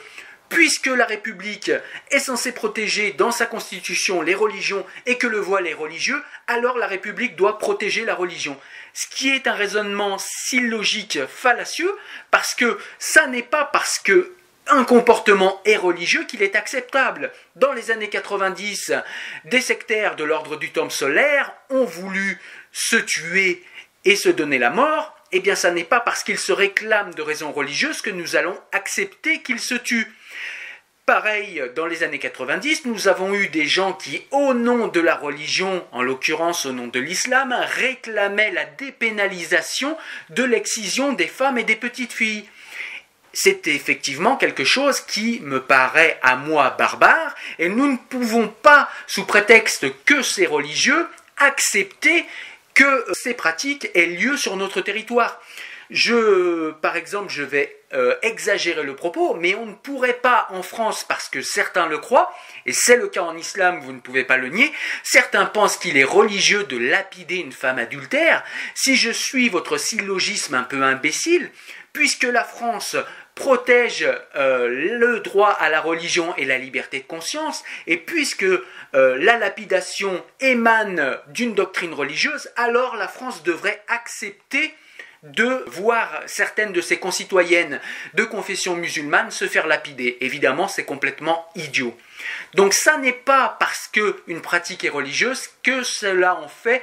puisque la République est censée protéger dans sa constitution les religions et que le voile est religieux, alors la République doit protéger la religion. Ce qui est un raisonnement syllogique fallacieux parce que ça n'est pas parce que un comportement est religieux qu'il est acceptable. Dans les années 90, des sectaires de l'ordre du temple solaire ont voulu se tuer et se donner la mort. Eh bien, ça n'est pas parce qu'ils se réclament de raisons religieuses que nous allons accepter qu'ils se tuent. Pareil, dans les années 90, nous avons eu des gens qui, au nom de la religion, en l'occurrence au nom de l'islam, réclamaient la dépénalisation de l'excision des femmes et des petites filles. C'est effectivement quelque chose qui me paraît à moi barbare et nous ne pouvons pas, sous prétexte que c'est religieux, accepter que ces pratiques aient lieu sur notre territoire. Par exemple, je vais exagérer le propos, mais on ne pourrait pas en France, parce que certains le croient, et c'est le cas en islam, vous ne pouvez pas le nier, certains pensent qu'il est religieux de lapider une femme adultère. Si je suis votre syllogisme un peu imbécile, puisque la France protège le droit à la religion et la liberté de conscience, et puisque la lapidation émane d'une doctrine religieuse, alors la France devrait accepter de voir certaines de ses concitoyennes de confession musulmane se faire lapider. Évidemment, c'est complètement idiot. Donc ça n'est pas parce qu'une pratique est religieuse que cela en fait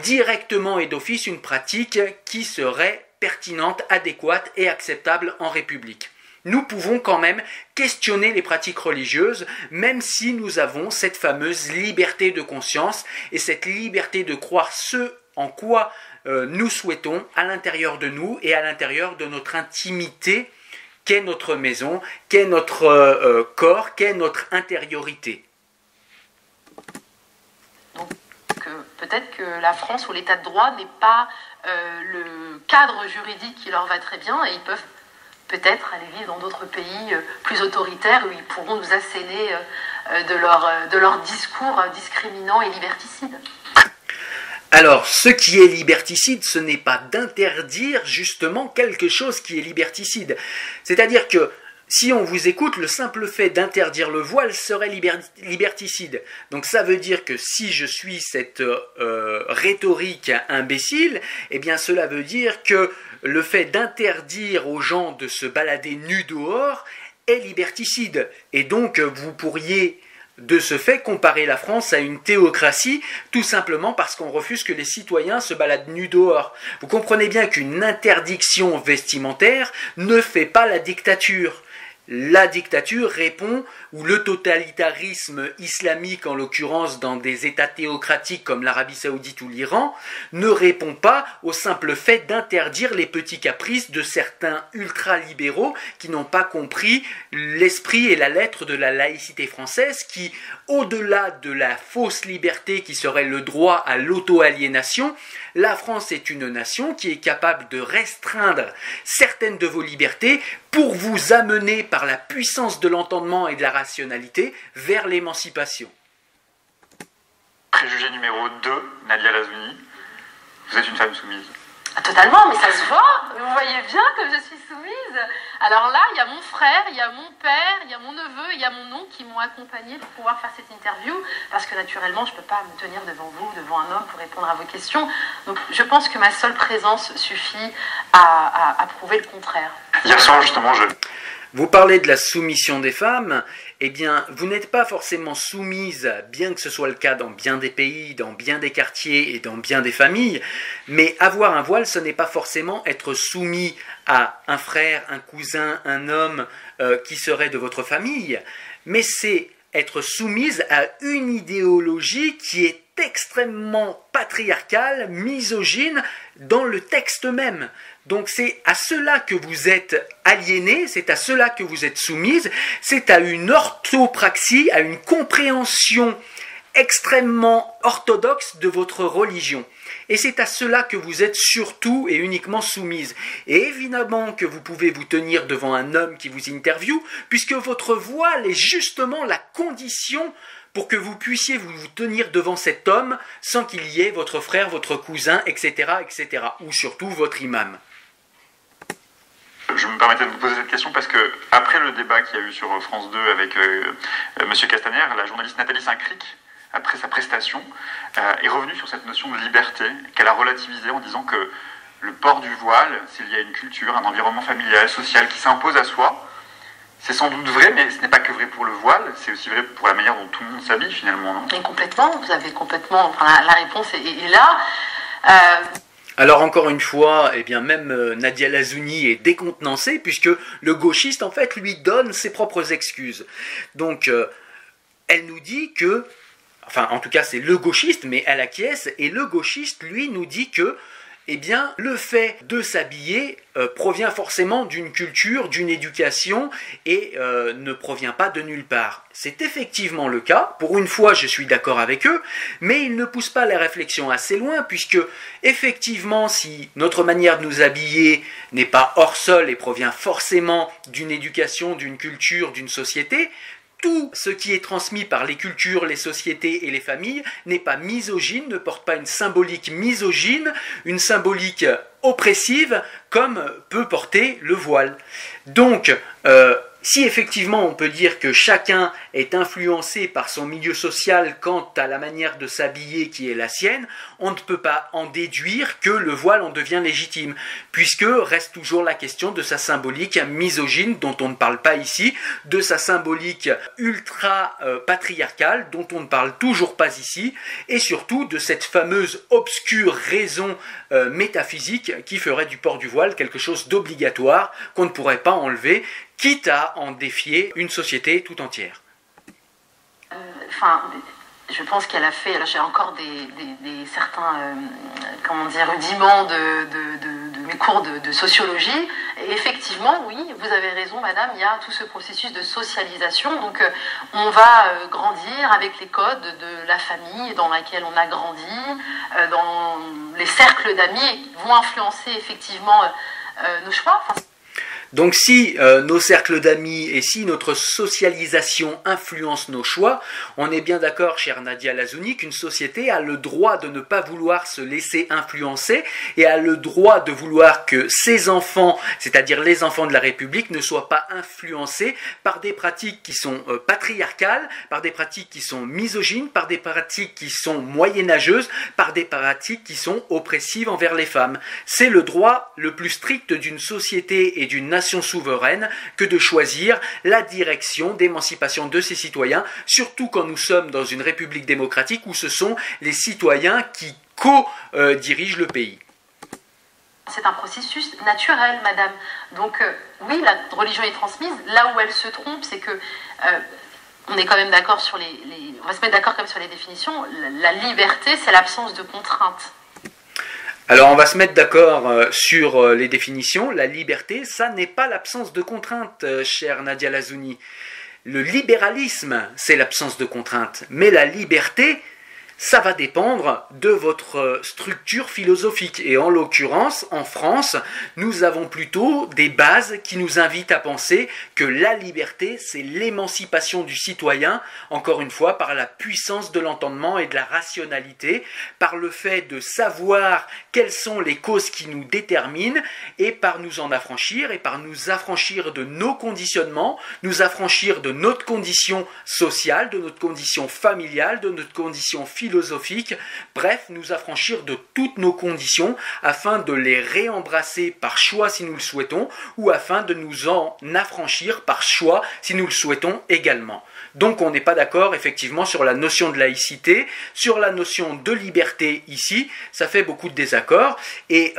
directement et d'office une pratique qui serait pertinente, adéquate et acceptable en République. Nous pouvons quand même questionner les pratiques religieuses, même si nous avons cette fameuse liberté de conscience et cette liberté de croire ce en quoi nous souhaitons à l'intérieur de nous et à l'intérieur de notre intimité, qu'est notre maison, qu'est notre corps, qu'est notre intériorité. Donc peut-être que la France ou l'état de droit n'est pas le cadre juridique qui leur va très bien et ils peuvent peut-être aller vivre dans d'autres pays plus autoritaires où ils pourront nous asséner de leur discours discriminant et liberticide. Alors, ce qui est liberticide, ce n'est pas d'interdire justement quelque chose qui est liberticide. C'est-à-dire que si on vous écoute, le simple fait d'interdire le voile serait liberticide. Donc ça veut dire que si je suis cette rhétorique imbécile, eh bien cela veut dire que le fait d'interdire aux gens de se balader nus dehors est liberticide. Et donc vous pourriez de ce fait comparer la France à une théocratie, tout simplement parce qu'on refuse que les citoyens se baladent nus dehors. Vous comprenez bien qu'une interdiction vestimentaire ne fait pas la dictature. La dictature répond, ou le totalitarisme islamique en l'occurrence dans des États théocratiques comme l'Arabie Saoudite ou l'Iran, ne répond pas au simple fait d'interdire les petits caprices de certains ultra-libéraux qui n'ont pas compris l'esprit et la lettre de la laïcité française qui, au-delà de la fausse liberté qui serait le droit à l'auto-aliénation, la France est une nation qui est capable de restreindre certaines de vos libertés pour vous amener par la puissance de l'entendement et de la rationalité vers l'émancipation. Préjugé numéro 2, Nadia Lazouni. Vous êtes une femme soumise. Totalement, mais ça se voit. Vous voyez bien que je suis soumise. Alors là, il y a mon frère, il y a mon père, il y a mon neveu, il y a mon oncle qui m'ont accompagné pour pouvoir faire cette interview. Parce que naturellement, je ne peux pas me tenir devant vous, devant un homme pour répondre à vos questions. Donc je pense que ma seule présence suffit à prouver le contraire. Hier soir, justement, Vous parlez de la soumission des femmes, eh bien, vous n'êtes pas forcément soumise, bien que ce soit le cas dans bien des pays, dans bien des quartiers et dans bien des familles, mais avoir un voile, ce n'est pas forcément être soumis à un frère, un cousin, un homme qui serait de votre famille, mais c'est être soumise à une idéologie qui est extrêmement patriarcale, misogyne, dans le texte même. Donc c'est à cela que vous êtes aliénés, c'est à cela que vous êtes soumises, c'est à une orthopraxie, à une compréhension extrêmement orthodoxe de votre religion. Et c'est à cela que vous êtes surtout et uniquement soumises. Et évidemment que vous pouvez vous tenir devant un homme qui vous interviewe, puisque votre voile est justement la condition pour que vous puissiez vous tenir devant cet homme sans qu'il y ait votre frère, votre cousin, etc., etc., ou surtout votre imam. Je me permettais de vous poser cette question parce que après le débat qu'il y a eu sur France 2 avec M. Castaner, la journaliste Nathalie Saint-Cric, après sa prestation, est revenue sur cette notion de liberté qu'elle a relativisée en disant que le port du voile, s'il y a une culture, un environnement familial, social qui s'impose à soi, c'est sans doute vrai, mais ce n'est pas que vrai pour le voile, c'est aussi vrai pour la manière dont tout le monde s'habille finalement, non ? Et complètement, vous avez complètement, enfin, la réponse est là. Alors encore une fois, eh bien même Nadia Lazouni est décontenancée puisque le gauchiste en fait lui donne ses propres excuses. Donc elle nous dit que, enfin en tout cas c'est le gauchiste, mais elle acquiesce et le gauchiste lui nous dit que eh bien, le fait de s'habiller provient forcément d'une culture, d'une éducation et ne provient pas de nulle part. C'est effectivement le cas, pour une fois je suis d'accord avec eux, mais ils ne poussent pas la réflexion assez loin puisque effectivement si notre manière de nous habiller n'est pas hors sol et provient forcément d'une éducation, d'une culture, d'une société, tout ce qui est transmis par les cultures, les sociétés et les familles n'est pas misogyne, ne porte pas une symbolique misogyne, une symbolique oppressive comme peut porter le voile. Donc, si effectivement on peut dire que chacun est influencé par son milieu social quant à la manière de s'habiller qui est la sienne, on ne peut pas en déduire que le voile en devient légitime, puisque reste toujours la question de sa symbolique misogyne dont on ne parle pas ici, de sa symbolique ultra-patriarcale dont on ne parle toujours pas ici, et surtout de cette fameuse obscure raison métaphysique qui ferait du port du voile quelque chose d'obligatoire qu'on ne pourrait pas enlever, quitte à en défier une société tout entière. Je pense qu'elle a fait, j'ai encore certains rudiments de mes cours de sociologie. Et effectivement, oui, vous avez raison, madame, il y a tout ce processus de socialisation. Donc, on va grandir avec les codes de la famille dans laquelle on a grandi, dans les cercles d'amis vont influencer effectivement nos choix. Donc si nos cercles d'amis et si notre socialisation influence nos choix, on est bien d'accord, chère Nadia Lazouni, qu'une société a le droit de ne pas vouloir se laisser influencer et a le droit de vouloir que ses enfants, c'est-à-dire les enfants de la République, ne soient pas influencés par des pratiques qui sont patriarcales, par des pratiques qui sont misogynes, par des pratiques qui sont moyenâgeuses, par des pratiques qui sont oppressives envers les femmes. C'est le droit le plus strict d'une société et d'une nation souveraine que de choisir la direction d'émancipation de ses citoyens, surtout quand nous sommes dans une république démocratique où ce sont les citoyens qui co-dirigent le pays. C'est un processus naturel, madame. Donc oui, la religion est transmise. Là où elle se trompe, c'est que on est quand même d'accord sur on va se mettre d'accord quand même sur les définitions. La liberté, c'est l'absence de contrainte. Alors on va se mettre d'accord sur les définitions. La liberté, ça n'est pas l'absence de contrainte, chère Nadia Lazouni. Le libéralisme, c'est l'absence de contrainte. Mais la liberté, ça va dépendre de votre structure philosophique. Et en l'occurrence, en France, nous avons plutôt des bases qui nous invitent à penser que la liberté, c'est l'émancipation du citoyen, encore une fois, par la puissance de l'entendement et de la rationalité, par le fait de savoir quelles sont les causes qui nous déterminent, et par nous en affranchir, et par nous affranchir de nos conditionnements, nous affranchir de notre condition sociale, de notre condition familiale, de notre condition philosophique, bref, nous affranchir de toutes nos conditions afin de les réembrasser par choix si nous le souhaitons ou afin de nous en affranchir par choix si nous le souhaitons également. Donc on n'est pas d'accord effectivement sur la notion de laïcité, sur la notion de liberté ici, ça fait beaucoup de désaccords et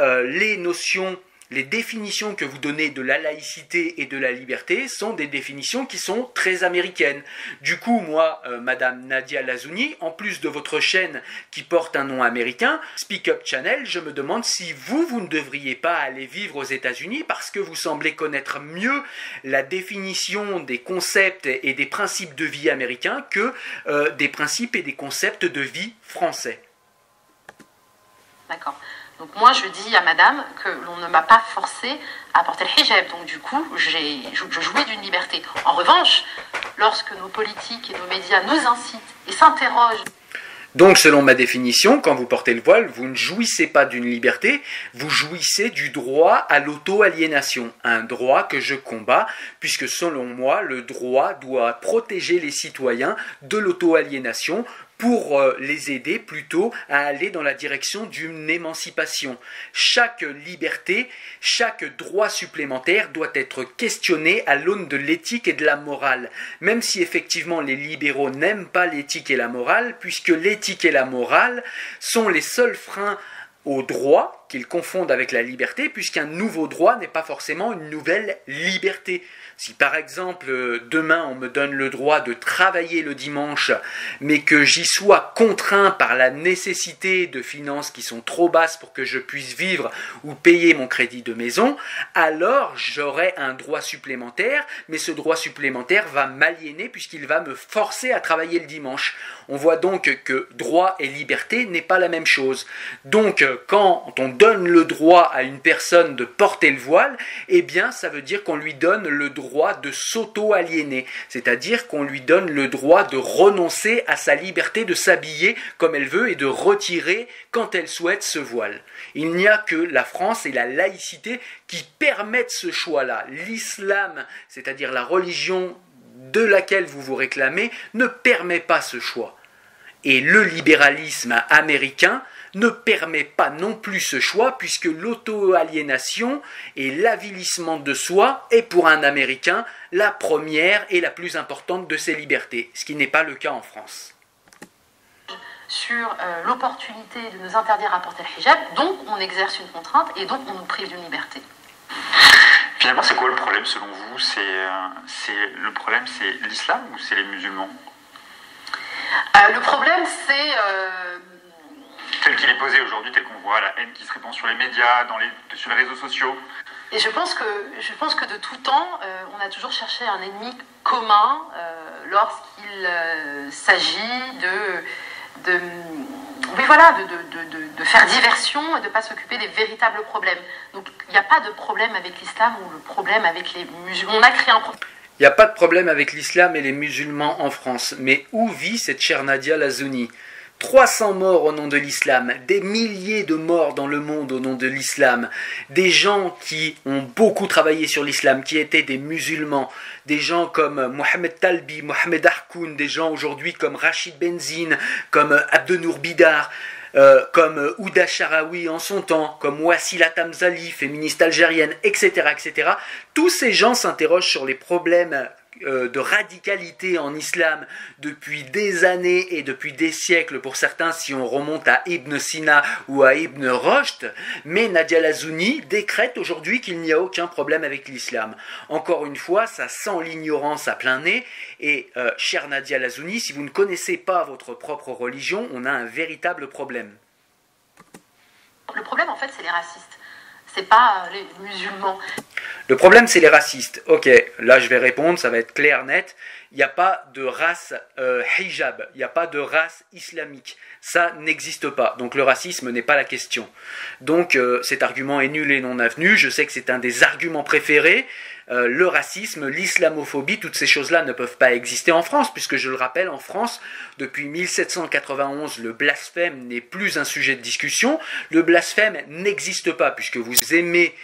les définitions que vous donnez de la laïcité et de la liberté sont des définitions qui sont très américaines. Du coup, moi, Madame Nadia Lazouni, en plus de votre chaîne qui porte un nom américain, Speak Up Channel, je me demande si vous ne devriez pas aller vivre aux États-Unis parce que vous semblez connaître mieux la définition des concepts et des principes de vie américains que des principes et des concepts de vie français. D'accord. Donc moi, je dis à madame que l'on ne m'a pas forcé à porter le hijab. Donc du coup, je jouis d'une liberté. En revanche, lorsque nos politiques et nos médias nous incitent et s'interrogent... Donc selon ma définition, quand vous portez le voile, vous ne jouissez pas d'une liberté, vous jouissez du droit à l'auto-aliénation. Un droit que je combats, puisque selon moi, le droit doit protéger les citoyens de l'auto-aliénation, pour les aider plutôt à aller dans la direction d'une émancipation. Chaque liberté, chaque droit supplémentaire doit être questionné à l'aune de l'éthique et de la morale, même si effectivement les libéraux n'aiment pas l'éthique et la morale, puisque l'éthique et la morale sont les seuls freins au droit qu'ils confondent avec la liberté, puisqu'un nouveau droit n'est pas forcément une nouvelle liberté. Si par exemple demain on me donne le droit de travailler le dimanche, mais que j'y sois contraint par la nécessité de finances qui sont trop basses pour que je puisse vivre ou payer mon crédit de maison, alors j'aurai un droit supplémentaire, mais ce droit supplémentaire va m'aliéner puisqu'il va me forcer à travailler le dimanche. On voit donc que droit et liberté n'est pas la même chose. Donc quand on donne le droit à une personne de porter le voile, eh bien ça veut dire qu'on lui donne le droit de s'auto-aliéner, c'est-à-dire qu'on lui donne le droit de renoncer à sa liberté de s'habiller comme elle veut et de retirer quand elle souhaite ce voile. Il n'y a que la France et la laïcité qui permettent ce choix-là. L'islam, c'est-à-dire la religion de laquelle vous vous réclamez, ne permet pas ce choix. Et le libéralisme américain ne permet pas non plus ce choix puisque l'auto-aliénation et l'avilissement de soi est pour un Américain la première et la plus importante de ses libertés, ce qui n'est pas le cas en France. Sur l'opportunité de nous interdire à porter le hijab, donc on exerce une contrainte et donc on nous prive d'une liberté. Finalement, c'est quoi le problème selon vous? Le problème, c'est l'islam ou c'est les musulmans? Le problème, c'est... tel qu'il est posé aujourd'hui, tel qu'on voit la haine qui se répand sur les médias, sur les réseaux sociaux. Et je pense que de tout temps, on a toujours cherché un ennemi commun lorsqu'il s'agit de faire diversion et de ne pas s'occuper des véritables problèmes. Donc il n'y a pas de problème avec l'islam ou le problème avec les musulmans. On a créé un problème. Il n'y a pas de problème avec l'islam et les musulmans en France. Mais où vit cette chère Nadia Lazouni ? 300 morts au nom de l'islam, des milliers de morts dans le monde au nom de l'islam, des gens qui ont beaucoup travaillé sur l'islam, qui étaient des musulmans, des gens comme Mohamed Talbi, Mohamed Harkoun, des gens aujourd'hui comme Rachid Benzine, comme Abdenour Bidar, comme Ouda Sharawi en son temps, comme Wassila Tamzali, féministe algérienne, etc., etc. Tous ces gens s'interrogent sur les problèmes de radicalité en islam depuis des années et depuis des siècles pour certains si on remonte à Ibn Sina ou à Ibn Rushd, mais Nadia Lazouni décrète aujourd'hui qu'il n'y a aucun problème avec l'islam. Encore une fois, ça sent l'ignorance à plein nez et chère Nadia Lazouni, si vous ne connaissez pas votre propre religion, on a un véritable problème. Le problème en fait c'est les racistes, c'est pas les musulmans. Le problème, c'est les racistes. Ok, là je vais répondre, ça va être clair, net. Il n'y a pas de race hijab, il n'y a pas de race islamique. Ça n'existe pas. Donc le racisme n'est pas la question. Donc cet argument est nul et non avenu. Je sais que c'est un des arguments préférés. Le racisme, l'islamophobie, toutes ces choses-là ne peuvent pas exister en France, puisque je le rappelle, en France, depuis 1791, le blasphème n'est plus un sujet de discussion. Le blasphème n'existe pas, puisque vous aimez,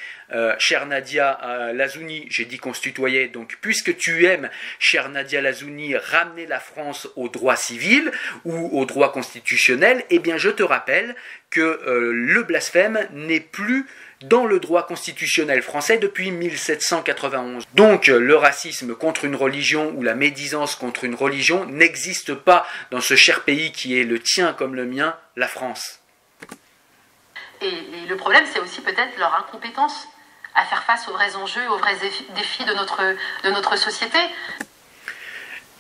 chère Nadia Lazouni, j'ai dit qu'on se tutoyait, donc puisque tu aimes, chère Nadia Lazouni, ramener la France au droit civil ou au droit constitutionnel, eh bien je te rappelle que le blasphème n'est plus dans le droit constitutionnel français depuis 1791. Donc le racisme contre une religion ou la médisance contre une religion n'existe pas dans ce cher pays qui est le tien comme le mien, la France. Et le problème, c'est aussi peut-être leur incompétence à faire face aux vrais enjeux, aux vrais défis de notre société.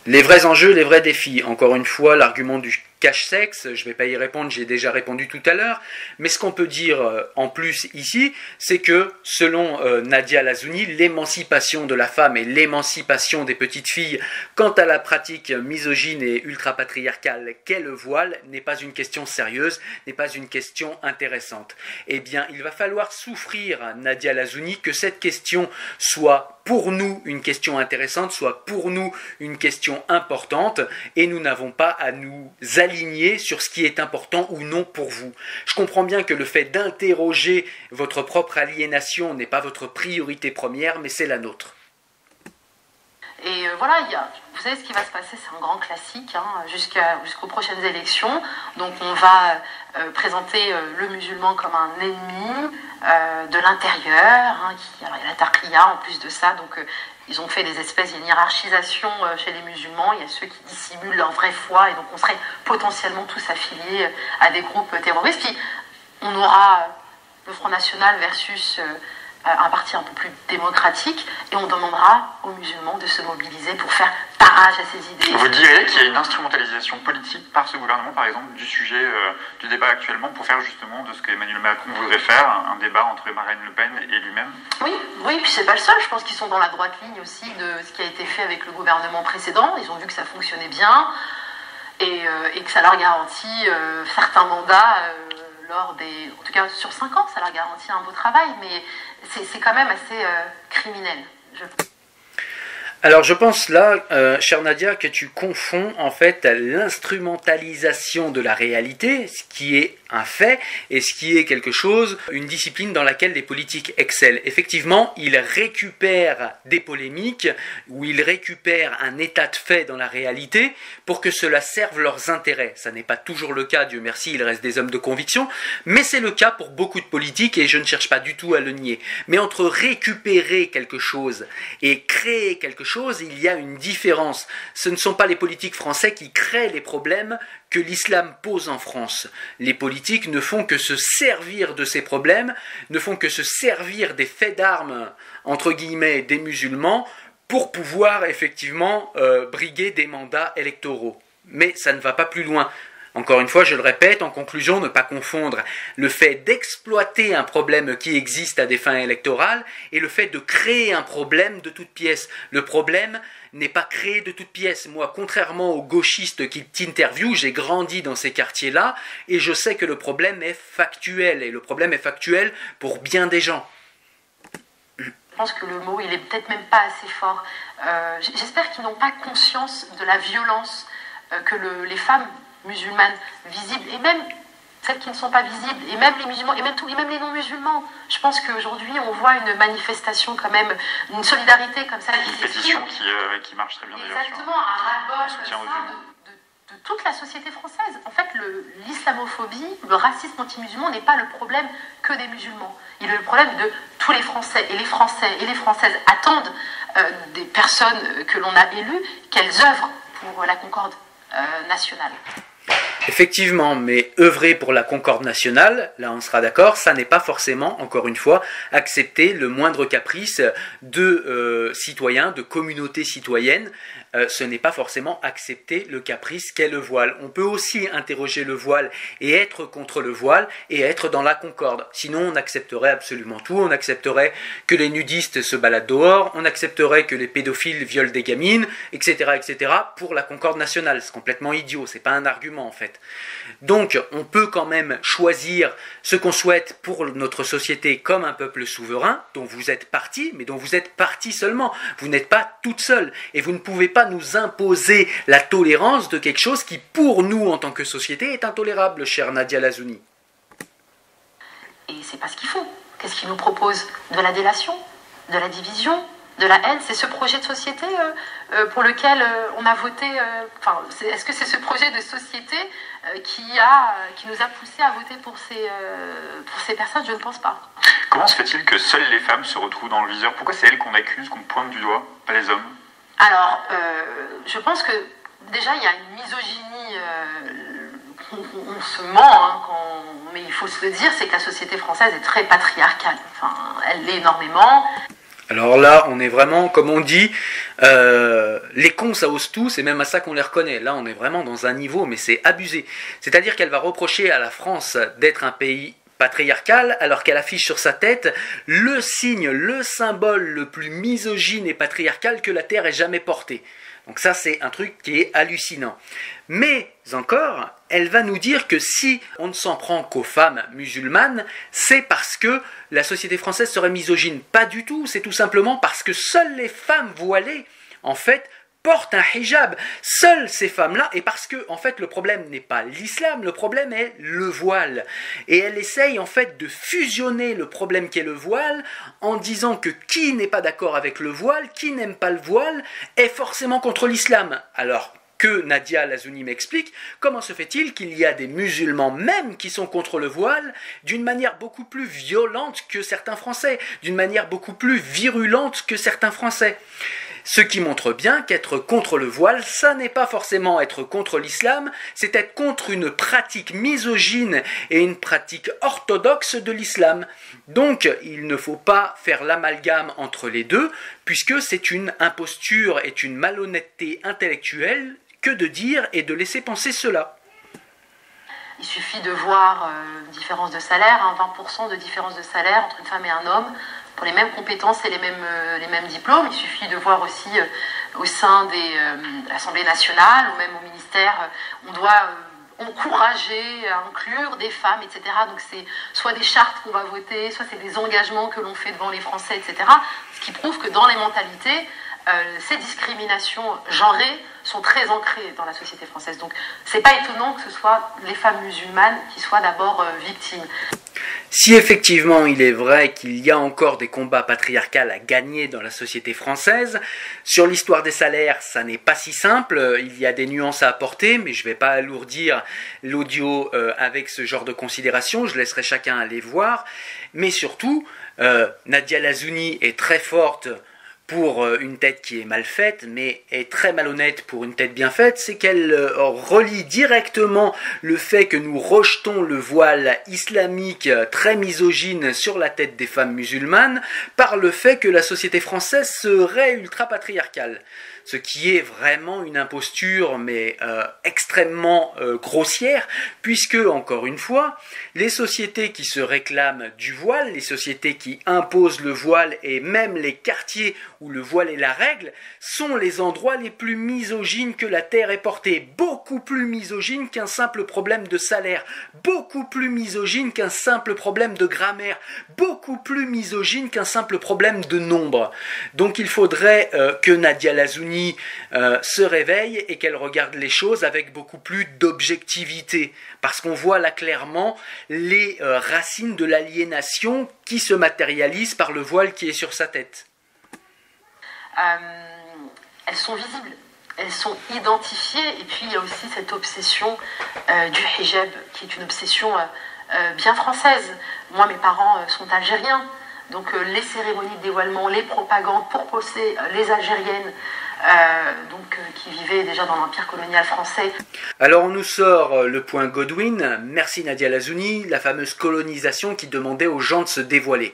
Les vrais enjeux, les vrais défis. Encore une fois, l'argument du cache-sexe, je ne vais pas y répondre, j'ai déjà répondu tout à l'heure, mais ce qu'on peut dire en plus ici, c'est que selon Nadia Lazouni, l'émancipation de la femme et l'émancipation des petites filles quant à la pratique misogyne et ultra-patriarcale qu'est le voile n'est pas une question sérieuse, n'est pas une question intéressante. Eh bien, il va falloir souffrir, Nadia Lazouni, que cette question soit pour nous une question intéressante, soit pour nous une question importante, et nous n'avons pas à nous aligner sur ce qui est important ou non pour vous. Je comprends bien que le fait d'interroger votre propre aliénation n'est pas votre priorité première, mais c'est la nôtre. Et voilà, vous savez ce qui va se passer, c'est un grand classique jusqu'aux prochaines élections. Donc on va présenter le musulman comme un ennemi de l'intérieur. Alors il y a la taqiyya en plus de ça, donc ils ont fait il y a une hiérarchisation chez les musulmans. Il y a ceux qui dissimulent leur vraie foi, et donc on serait potentiellement tous affiliés à des groupes terroristes. Puis on aura le Front National versus un parti un peu plus démocratique, et on demandera aux musulmans de se mobiliser pour faire barrage à ces idées. Vous diriez qu'il y a une instrumentalisation politique par ce gouvernement, par exemple, du sujet du débat actuellement, pour faire justement de ce qu'Emmanuel Macron voudrait faire, un débat entre Marine Le Pen et lui-même? Oui, puis c'est pas le seul, je pense qu'ils sont dans la droite ligne aussi de ce qui a été fait avec le gouvernement précédent, ils ont vu que ça fonctionnait bien, et que ça leur garantit certains mandats en tout cas sur 5 ans, ça leur garantit un beau travail, mais c'est quand même assez criminel. Alors je pense là, chère Nadia, que tu confonds en fait l'instrumentalisation de la réalité, ce qui est un fait, et ce qui est quelque chose, une discipline dans laquelle les politiques excellent. Effectivement, ils récupèrent des polémiques, ou ils récupèrent un état de fait dans la réalité, pour que cela serve leurs intérêts. Ça n'est pas toujours le cas, Dieu merci, il reste des hommes de conviction, mais c'est le cas pour beaucoup de politiques, et je ne cherche pas du tout à le nier. Mais entre récupérer quelque chose et créer quelque chose, il y a une différence. Ce ne sont pas les politiques français qui créent les problèmes que l'islam pose en France. Les politiques ne font que se servir de ces problèmes, ne font que se servir des faits d'armes, entre guillemets, des musulmans, pour pouvoir effectivement briguer des mandats électoraux. Mais ça ne va pas plus loin. Encore une fois, je le répète, en conclusion, ne pas confondre le fait d'exploiter un problème qui existe à des fins électorales et le fait de créer un problème de toute pièce. Le problème n'est pas créé de toute pièce. Moi, contrairement aux gauchistes qui t'interviewent, j'ai grandi dans ces quartiers-là et je sais que le problème est factuel. Et le problème est factuel pour bien des gens. Je pense que le mot, il est peut-être même pas assez fort. J'espère qu'ils n'ont pas conscience de la violence que les femmes musulmanes visibles, et même celles qui ne sont pas visibles, et même les musulmans, et même les non-musulmans. Je pense qu'aujourd'hui, on voit une manifestation quand même, une solidarité comme ça. Une pétition qui marche très bien d'ailleurs. Exactement, un ras-le-bol de toute la société française. En fait, l'islamophobie, le racisme anti-musulman n'est pas le problème que des musulmans. Il est le problème de tous les Français. Et les Français et les Françaises attendent des personnes que l'on a élues qu'elles œuvrent pour la concorde nationale. Effectivement, mais œuvrer pour la concorde nationale, là on sera d'accord, ça n'est pas forcément, encore une fois, accepter le moindre caprice de citoyens, de communautés citoyennes. Ce n'est pas forcément accepter le caprice qu'est le voile. On peut aussi interroger le voile et être contre le voile et être dans la concorde. Sinon, on accepterait absolument tout. On accepterait que les nudistes se baladent dehors, on accepterait que les pédophiles violent des gamines, etc., etc., pour la concorde nationale. C'est complètement idiot, c'est pas un argument en fait. Donc, on peut quand même choisir ce qu'on souhaite pour notre société comme un peuple souverain, dont vous êtes partie, mais dont vous êtes partie seulement. Vous n'êtes pas toute seule, et vous ne pouvez pas nous imposer la tolérance de quelque chose qui, pour nous, en tant que société, est intolérable, chère Nadia Lazouni. Et c'est pas ce qu'il faut. Qu'est-ce qu'il nous propose? De la délation, de la division, de la haine. C'est ce projet de société pour lequel on a voté. Est-ce que c'est ce projet de société qui nous a poussé à voter pour ces personnes? Je ne pense pas. Comment se fait-il que seules les femmes se retrouvent dans le viseur? Pourquoi c'est elles qu'on accuse, qu'on pointe du doigt, pas les hommes? Alors, je pense que déjà il y a une misogynie. On se ment, mais il faut se le dire, c'est que la société française est très patriarcale. Enfin, elle l'est énormément. Alors là, on est vraiment, comme on dit, les cons ça ose tout, c'est même à ça qu'on les reconnaît. Là, on est vraiment dans un niveau, mais c'est abusé. C'est-à-dire qu'elle va reprocher à la France d'être un pays patriarcal, alors qu'elle affiche sur sa tête le signe, le symbole le plus misogyne et patriarcal que la Terre ait jamais porté. Donc ça, c'est un truc qui est hallucinant. Mais encore, elle va nous dire que si on ne s'en prend qu'aux femmes musulmanes, c'est parce que la société française serait misogyne. Pas du tout, c'est tout simplement parce que seules les femmes voilées, en fait, portent un hijab. Seules ces femmes-là, et parce que, en fait, le problème n'est pas l'islam, le problème est le voile. Et elle essaye, en fait, de fusionner le problème qu'est le voile en disant que qui n'est pas d'accord avec le voile, qui n'aime pas le voile, est forcément contre l'islam. Alors que Nadia Lazouni m'explique, comment se fait-il qu'il y a des musulmans même qui sont contre le voile d'une manière beaucoup plus violente que certains Français, d'une manière beaucoup plus virulente que certains Français? Ce qui montre bien qu'être contre le voile, ça n'est pas forcément être contre l'islam, c'est être contre une pratique misogyne et une pratique orthodoxe de l'islam. Donc il ne faut pas faire l'amalgame entre les deux, puisque c'est une imposture et une malhonnêteté intellectuelle que de dire et de laisser penser cela. Il suffit de voir une différence de salaire, 20% de différence de salaire entre une femme et un homme, pour les mêmes compétences et les mêmes diplômes. Il suffit de voir aussi au sein de l'Assemblée nationale ou même au ministère, on doit encourager à inclure des femmes, etc. Donc c'est soit des chartes qu'on va voter, soit c'est des engagements que l'on fait devant les Français, etc. Ce qui prouve que dans les mentalités, ces discriminations genrées sont très ancrées dans la société française. Donc c'est pas étonnant que ce soit les femmes musulmanes qui soient d'abord victimes. Si effectivement il est vrai qu'il y a encore des combats patriarcaux à gagner dans la société française, sur l'histoire des salaires, ça n'est pas si simple, il y a des nuances à apporter, mais je ne vais pas alourdir l'audio avec ce genre de considérations, je laisserai chacun aller voir. Mais surtout, Nadia Lazouni est très forte pour une tête qui est mal faite, mais est très malhonnête pour une tête bien faite, c'est qu'elle relie directement le fait que nous rejetons le voile islamique très misogyne sur la tête des femmes musulmanes par le fait que la société française serait ultra-patriarcale. Ce qui est vraiment une imposture, mais extrêmement grossière, puisque, encore une fois, les sociétés qui se réclament du voile, les sociétés qui imposent le voile, et même les quartiers où le voile est la règle, sont les endroits les plus misogynes que la terre ait portés, beaucoup plus misogynes qu'un simple problème de salaire, beaucoup plus misogynes qu'un simple problème de grammaire, beaucoup plus misogynes qu'un simple problème de nombre. Donc il faudrait que Nadia Lazouni se réveille et qu'elle regarde les choses avec beaucoup plus d'objectivité, parce qu'on voit là clairement les racines de l'aliénation qui se matérialisent par le voile qui est sur sa tête. Elles sont visibles, elles sont identifiées, et puis il y a aussi cette obsession du hijab, qui est une obsession bien française. Moi, mes parents sont algériens, donc les cérémonies de dévoilement, les propagandes pour pousser les Algériennes, qui vivaient déjà dans l'empire colonial français. Alors on nous sort le point Godwin, merci Nadia Lazouni, la fameuse colonisation qui demandait aux gens de se dévoiler.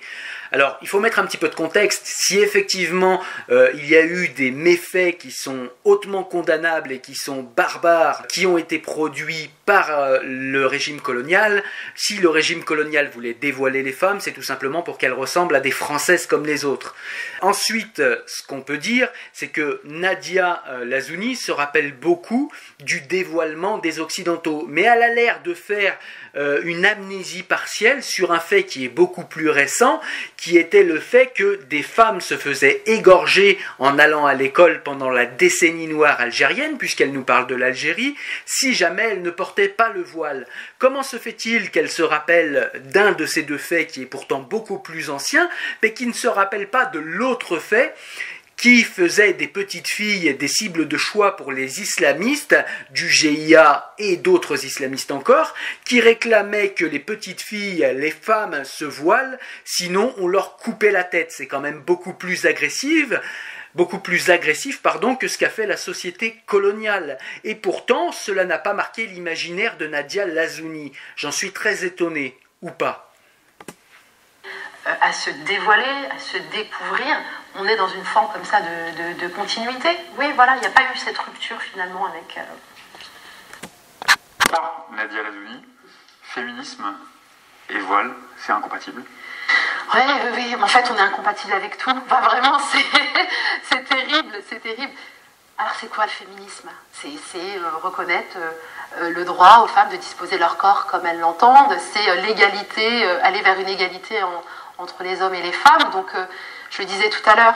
Alors, il faut mettre un petit peu de contexte. Si effectivement il y a eu des méfaits qui sont hautement condamnables et qui sont barbares, qui ont été produits par le régime colonial, si le régime colonial voulait dévoiler les femmes, c'est tout simplement pour qu'elles ressemblent à des Françaises comme les autres. Ensuite, ce qu'on peut dire, c'est que Nadia Lazouni se rappelle beaucoup du dévoilement des Occidentaux, mais elle a l'air de faire une amnésie partielle sur un fait qui est beaucoup plus récent, qui était le fait que des femmes se faisaient égorger en allant à l'école pendant la décennie noire algérienne, puisqu'elle nous parle de l'Algérie, si jamais elles ne portaient pas le voile. Comment se fait-il qu'elle se rappelle d'un de ces deux faits qui est pourtant beaucoup plus ancien, mais qui ne se rappelle pas de l'autre fait qui faisait des petites filles des cibles de choix pour les islamistes, du GIA et d'autres islamistes encore, qui réclamaient que les petites filles, les femmes, se voilent, sinon on leur coupait la tête. C'est quand même beaucoup plus agressif, que ce qu'a fait la société coloniale. Et pourtant, cela n'a pas marqué l'imaginaire de Nadia Lazouni. J'en suis très étonné, ou pas. À se dévoiler, à se découvrir, on est dans une forme comme ça de continuité. Oui, voilà, il n'y a pas eu cette rupture finalement avec... Alors, Nadia Lazouni, féminisme et voile, c'est incompatible? Oui, en fait on est incompatible avec tout. Enfin, vraiment, c'est terrible, c'est terrible. Alors c'est quoi le féminisme? C'est reconnaître le droit aux femmes de disposer leur corps comme elles l'entendent, c'est l'égalité, aller vers une égalité entre les hommes et les femmes. Donc je le disais tout à l'heure,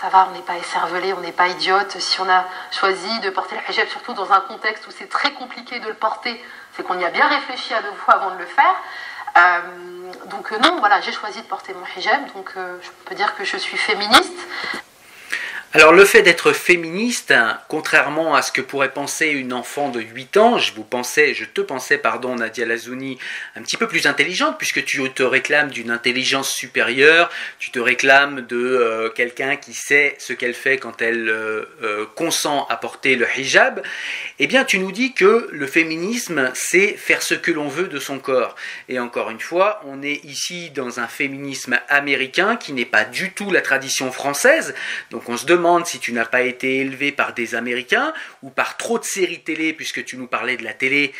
ça va, on n'est pas écervelé, on n'est pas idiote. Si on a choisi de porter le hijab, surtout dans un contexte où c'est très compliqué de le porter, c'est qu'on y a bien réfléchi à 2 fois avant de le faire. Non, voilà, j'ai choisi de porter mon hijab, donc je peux dire que je suis féministe. Alors le fait d'être féministe, hein, contrairement à ce que pourrait penser une enfant de 8 ans, je te pensais, Nadia Lazouni, un petit peu plus intelligente, puisque tu te réclames d'une intelligence supérieure, tu te réclames de quelqu'un qui sait ce qu'elle fait quand elle consent à porter le hijab, eh bien tu nous dis que le féminisme, c'est faire ce que l'on veut de son corps. Et encore une fois, on est ici dans un féminisme américain qui n'est pas du tout la tradition française, donc on se demande si tu n'as pas été élevé par des Américains ou par trop de séries télé, puisque tu nous parlais de la télé,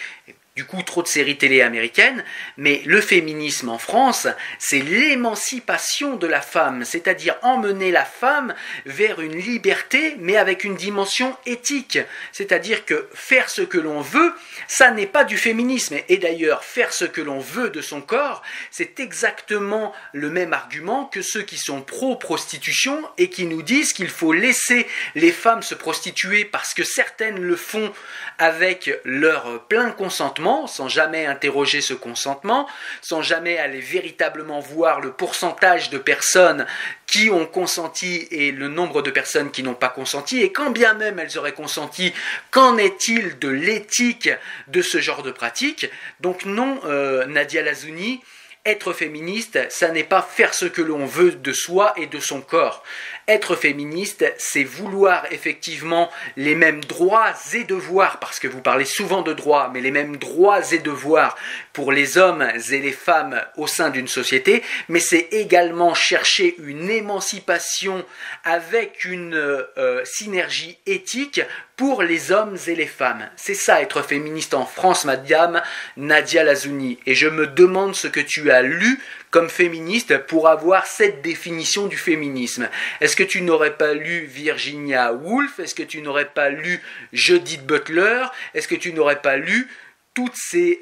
du coup trop de séries télé américaines, mais le féminisme en France, c'est l'émancipation de la femme, c'est-à-dire emmener la femme vers une liberté, mais avec une dimension éthique, c'est-à-dire que faire ce que l'on veut, ça n'est pas du féminisme, et d'ailleurs faire ce que l'on veut de son corps, c'est exactement le même argument que ceux qui sont pro-prostitution et qui nous disent qu'il faut laisser les femmes se prostituer parce que certaines le font avec leur plein consentement, sans jamais interroger ce consentement, sans jamais aller véritablement voir le pourcentage de personnes qui ont consenti et le nombre de personnes qui n'ont pas consenti, et quand bien même elles auraient consenti, qu'en est-il de l'éthique de ce genre de pratique? Donc non, Nadia Lazouni, être féministe, ça n'est pas faire ce que l'on veut de soi et de son corps. Être féministe, c'est vouloir effectivement les mêmes droits et devoirs, parce que vous parlez souvent de droits, mais les mêmes droits et devoirs pour les hommes et les femmes au sein d'une société, mais c'est également chercher une émancipation avec une synergie éthique pour les hommes et les femmes. C'est ça être féministe en France, madame Nadia Lazouni. Et je me demande ce que tu as lu comme féministe pour avoir cette définition du féminisme. Est-ce que tu n'aurais pas lu Virginia Woolf? Est-ce que tu n'aurais pas lu Judith Butler? Est-ce que tu n'aurais pas lu toutes ces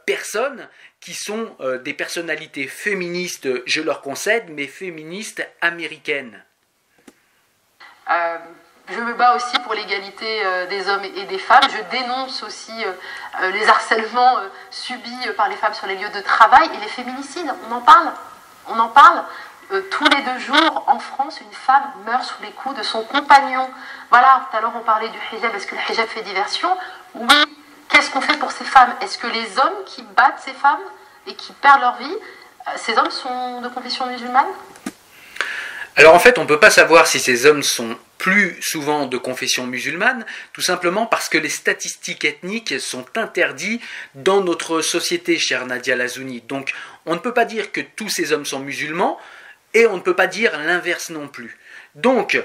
personnes qui sont des personnalités féministes, je leur concède, mais féministes américaines? Je me bats aussi pour l'égalité des hommes et des femmes. Je dénonce aussi les harcèlements subis par les femmes sur les lieux de travail et les féminicides. On en parle. On en parle. Tous les 2 jours, en France, une femme meurt sous les coups de son compagnon. Voilà, tout à l'heure on parlait du hijab. Est-ce que le hijab fait diversion? Oui. Qu'est-ce qu'on fait pour ces femmes? Est-ce que les hommes qui battent ces femmes et qui perdent leur vie, ces hommes sont de confession musulmane? Alors en fait, on ne peut pas savoir si ces hommes sont plus souvent de confession musulmane, tout simplement parce que les statistiques ethniques sont interdites dans notre société, chère Nadia Lazouni. Donc on ne peut pas dire que tous ces hommes sont musulmans, et on ne peut pas dire l'inverse non plus. Donc,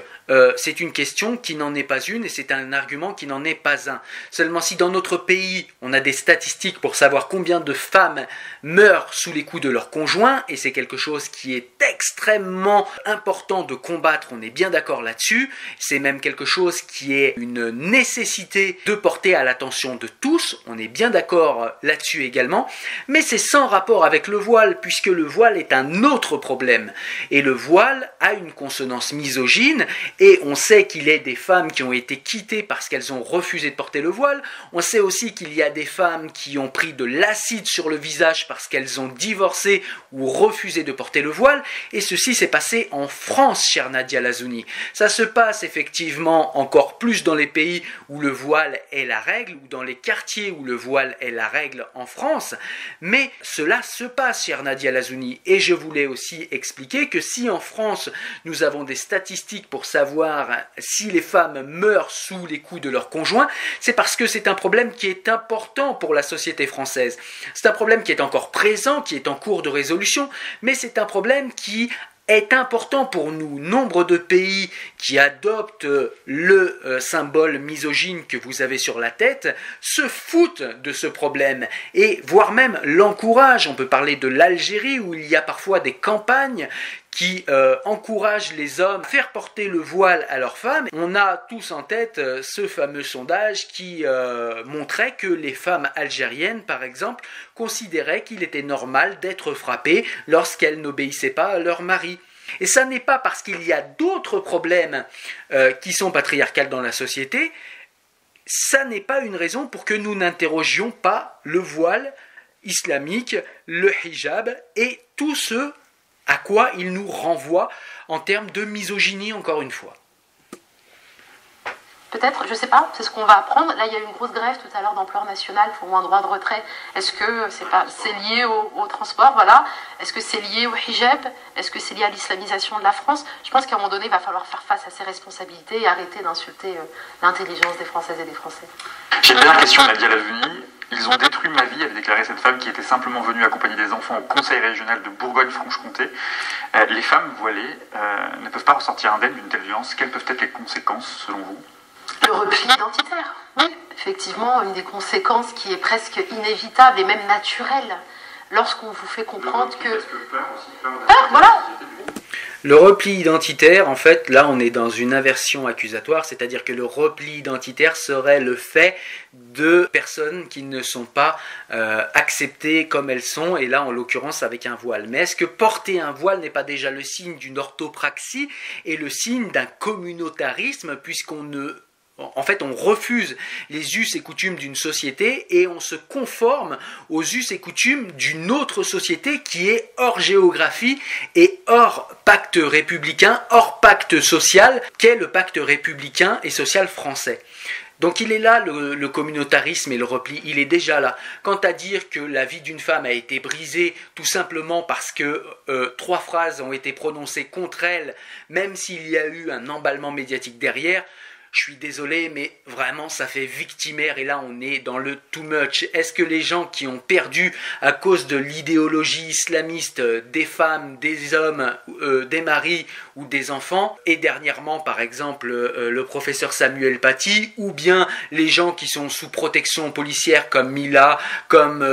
c'est une question qui n'en est pas une et c'est un argument qui n'en est pas un. Seulement si dans notre pays, on a des statistiques pour savoir combien de femmes meurent sous les coups de leurs conjoints, et c'est quelque chose qui est extrêmement important de combattre, on est bien d'accord là-dessus, c'est même quelque chose qui est une nécessité de porter à l'attention de tous, on est bien d'accord là-dessus également, mais c'est sans rapport avec le voile, puisque le voile est un autre problème. Et le voile a une consonance misogyne, et on sait qu'il y a des femmes qui ont été quittées parce qu'elles ont refusé de porter le voile. On sait aussi qu'il y a des femmes qui ont pris de l'acide sur le visage parce qu'elles ont divorcé ou refusé de porter le voile, et ceci s'est passé en France, chère Nadia Lazouni. Ça se passe effectivement encore plus dans les pays où le voile est la règle, ou dans les quartiers où le voile est la règle en France, mais cela se passe, chère Nadia Lazouni, et je voulais aussi expliquer que si en France nous avons des statistiques pour savoir si les femmes meurent sous les coups de leurs conjoints, c'est parce que c'est un problème qui est important pour la société française. C'est un problème qui est encore présent, qui est en cours de résolution, mais c'est un problème qui est important pour nous. Nombre de pays qui adoptent le symbole misogyne que vous avez sur la tête se foutent de ce problème et voire même l'encouragent. On peut parler de l'Algérie où il y a parfois des campagnes qui encouragent les hommes à faire porter le voile à leurs femmes. On a tous en tête ce fameux sondage qui montrait que les femmes algériennes, par exemple, considéraient qu'il était normal d'être frappées lorsqu'elles n'obéissaient pas à leur mari. Et ça n'est pas parce qu'il y a d'autres problèmes qui sont patriarcales dans la société, ça n'est pas une raison pour que nous n'interrogions pas le voile islamique, le hijab et tout ce à quoi il nous renvoie en termes de misogynie, encore une fois. peut-être, je ne sais pas, c'est ce qu'on va apprendre. Là, il y a eu une grosse grève tout à l'heure d'ampleur nationale pour un droit de retrait. Est-ce que c'est lié au transport, voilà. Est-ce que c'est lié au hijab? Est-ce que c'est lié à l'islamisation de la France? Je pense qu'à un moment donné, il va falloir faire face à ses responsabilités et arrêter d'insulter l'intelligence des Françaises et des Français. J'ai une dernière question, Nadia Lazouni. Ils ont détruit ma vie, avait déclaré cette femme qui était simplement venue accompagner des enfants au conseil régional de Bourgogne-Franche-Comté. Les femmes voilées ne peuvent pas ressortir indemnes d'une telle violence. Quelles peuvent être les conséquences selon vous? Le repli identitaire, oui. Effectivement, une des conséquences qui est presque inévitable et même naturelle lorsqu'on vous fait comprendre que... Peur, voilà. Le repli identitaire, en fait, là on est dans une inversion accusatoire, c'est-à-dire que le repli identitaire serait le fait de personnes qui ne sont pas acceptées comme elles sont, et là en l'occurrence avec un voile. Mais est-ce que porter un voile n'est pas déjà le signe d'une orthopraxie et le signe d'un communautarisme, puisqu'on on refuse les us et coutumes d'une société et on se conforme aux us et coutumes d'une autre société qui est hors géographie et hors pacte républicain, hors pacte social, qu'est le pacte républicain et social français. Donc il est là le communautarisme et le repli, il est déjà là. Quant à dire que la vie d'une femme a été brisée tout simplement parce que 3 phrases ont été prononcées contre elle, même s'il y a eu un emballement médiatique derrière, je suis désolé, mais vraiment, ça fait victimaire et là, on est dans le too much. Est-ce que les gens qui ont perdu à cause de l'idéologie islamiste des femmes, des hommes, des maris ou des enfants, et dernièrement, par exemple, le professeur Samuel Paty, ou bien les gens qui sont sous protection policière comme Mila, comme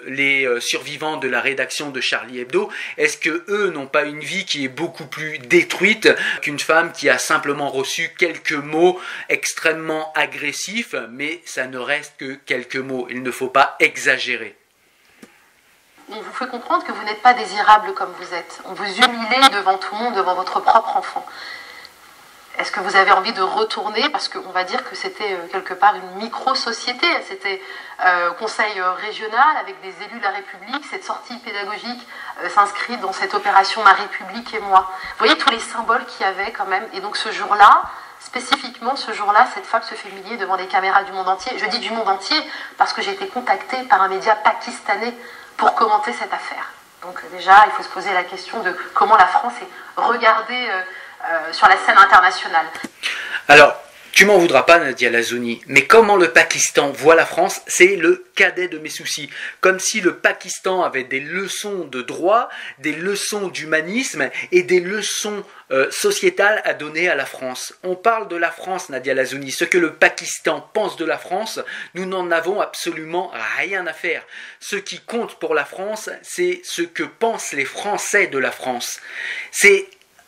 les survivants de la rédaction de Charlie Hebdo, est-ce que eux n'ont pas une vie qui est beaucoup plus détruite qu'une femme qui a simplement reçu quelques mots extrêmement agressifs, mais ça ne reste que quelques mots. Il ne faut pas exagérer. On vous fait comprendre que vous n'êtes pas désirable comme vous êtes. On vous humilie devant tout le monde, devant votre propre enfant. Est-ce que vous avez envie de retourner? Parce qu'on va dire que c'était quelque part une micro-société. C'était conseil régional avec des élus de la République. Cette sortie pédagogique s'inscrit dans cette opération Ma République et moi. Vous voyez tous les symboles qu'il y avait quand même. Et donc ce jour-là, spécifiquement ce jour-là, cette femme se fait humilier devant des caméras du monde entier. Je dis du monde entier parce que j'ai été contactée par un média pakistanais pour commenter cette affaire. Donc déjà, il faut se poser la question de comment la France est regardée sur la scène internationale. Alors, tu m'en voudras pas, Nadia Lazouni, mais comment le Pakistan voit la France, c'est le cadet de mes soucis. Comme si le Pakistan avait des leçons de droit, des leçons d'humanisme et des leçons sociétales à donner à la France. On parle de la France, Nadia Lazouni. Ce que le Pakistan pense de la France, nous n'en avons absolument rien à faire. Ce qui compte pour la France, c'est ce que pensent les Français de la France.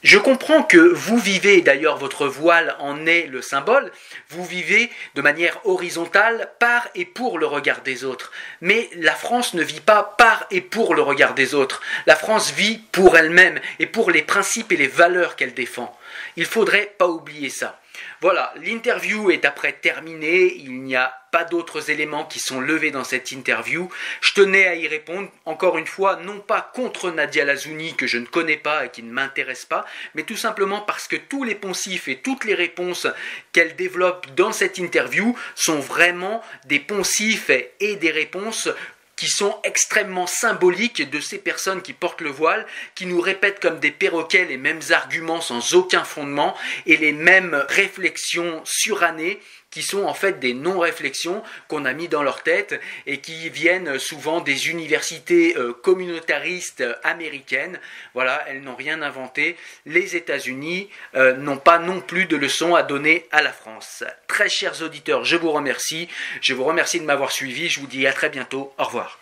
Je comprends que vous vivez, d'ailleurs votre voile en est le symbole, vous vivez de manière horizontale par et pour le regard des autres. Mais la France ne vit pas par et pour le regard des autres. La France vit pour elle-même et pour les principes et les valeurs qu'elle défend. Il ne faudrait pas oublier ça. Voilà, l'interview est après terminée, il n'y a pas d'autres éléments qui sont levés dans cette interview. Je tenais à y répondre, encore une fois, non pas contre Nadia Lazouni que je ne connais pas et qui ne m'intéresse pas, mais tout simplement parce que tous les poncifs et toutes les réponses qu'elle développe dans cette interview sont vraiment des poncifs et des réponses qui sont extrêmement symboliques de ces personnes qui portent le voile, qui nous répètent comme des perroquets les mêmes arguments sans aucun fondement et les mêmes réflexions surannées qui sont en fait des non-réflexions qu'on a mis dans leur tête et qui viennent souvent des universités communautaristes américaines. Voilà, elles n'ont rien inventé. Les États-Unis n'ont pas non plus de leçons à donner à la France. Très chers auditeurs, je vous remercie. Je vous remercie de m'avoir suivi. Je vous dis à très bientôt. Au revoir.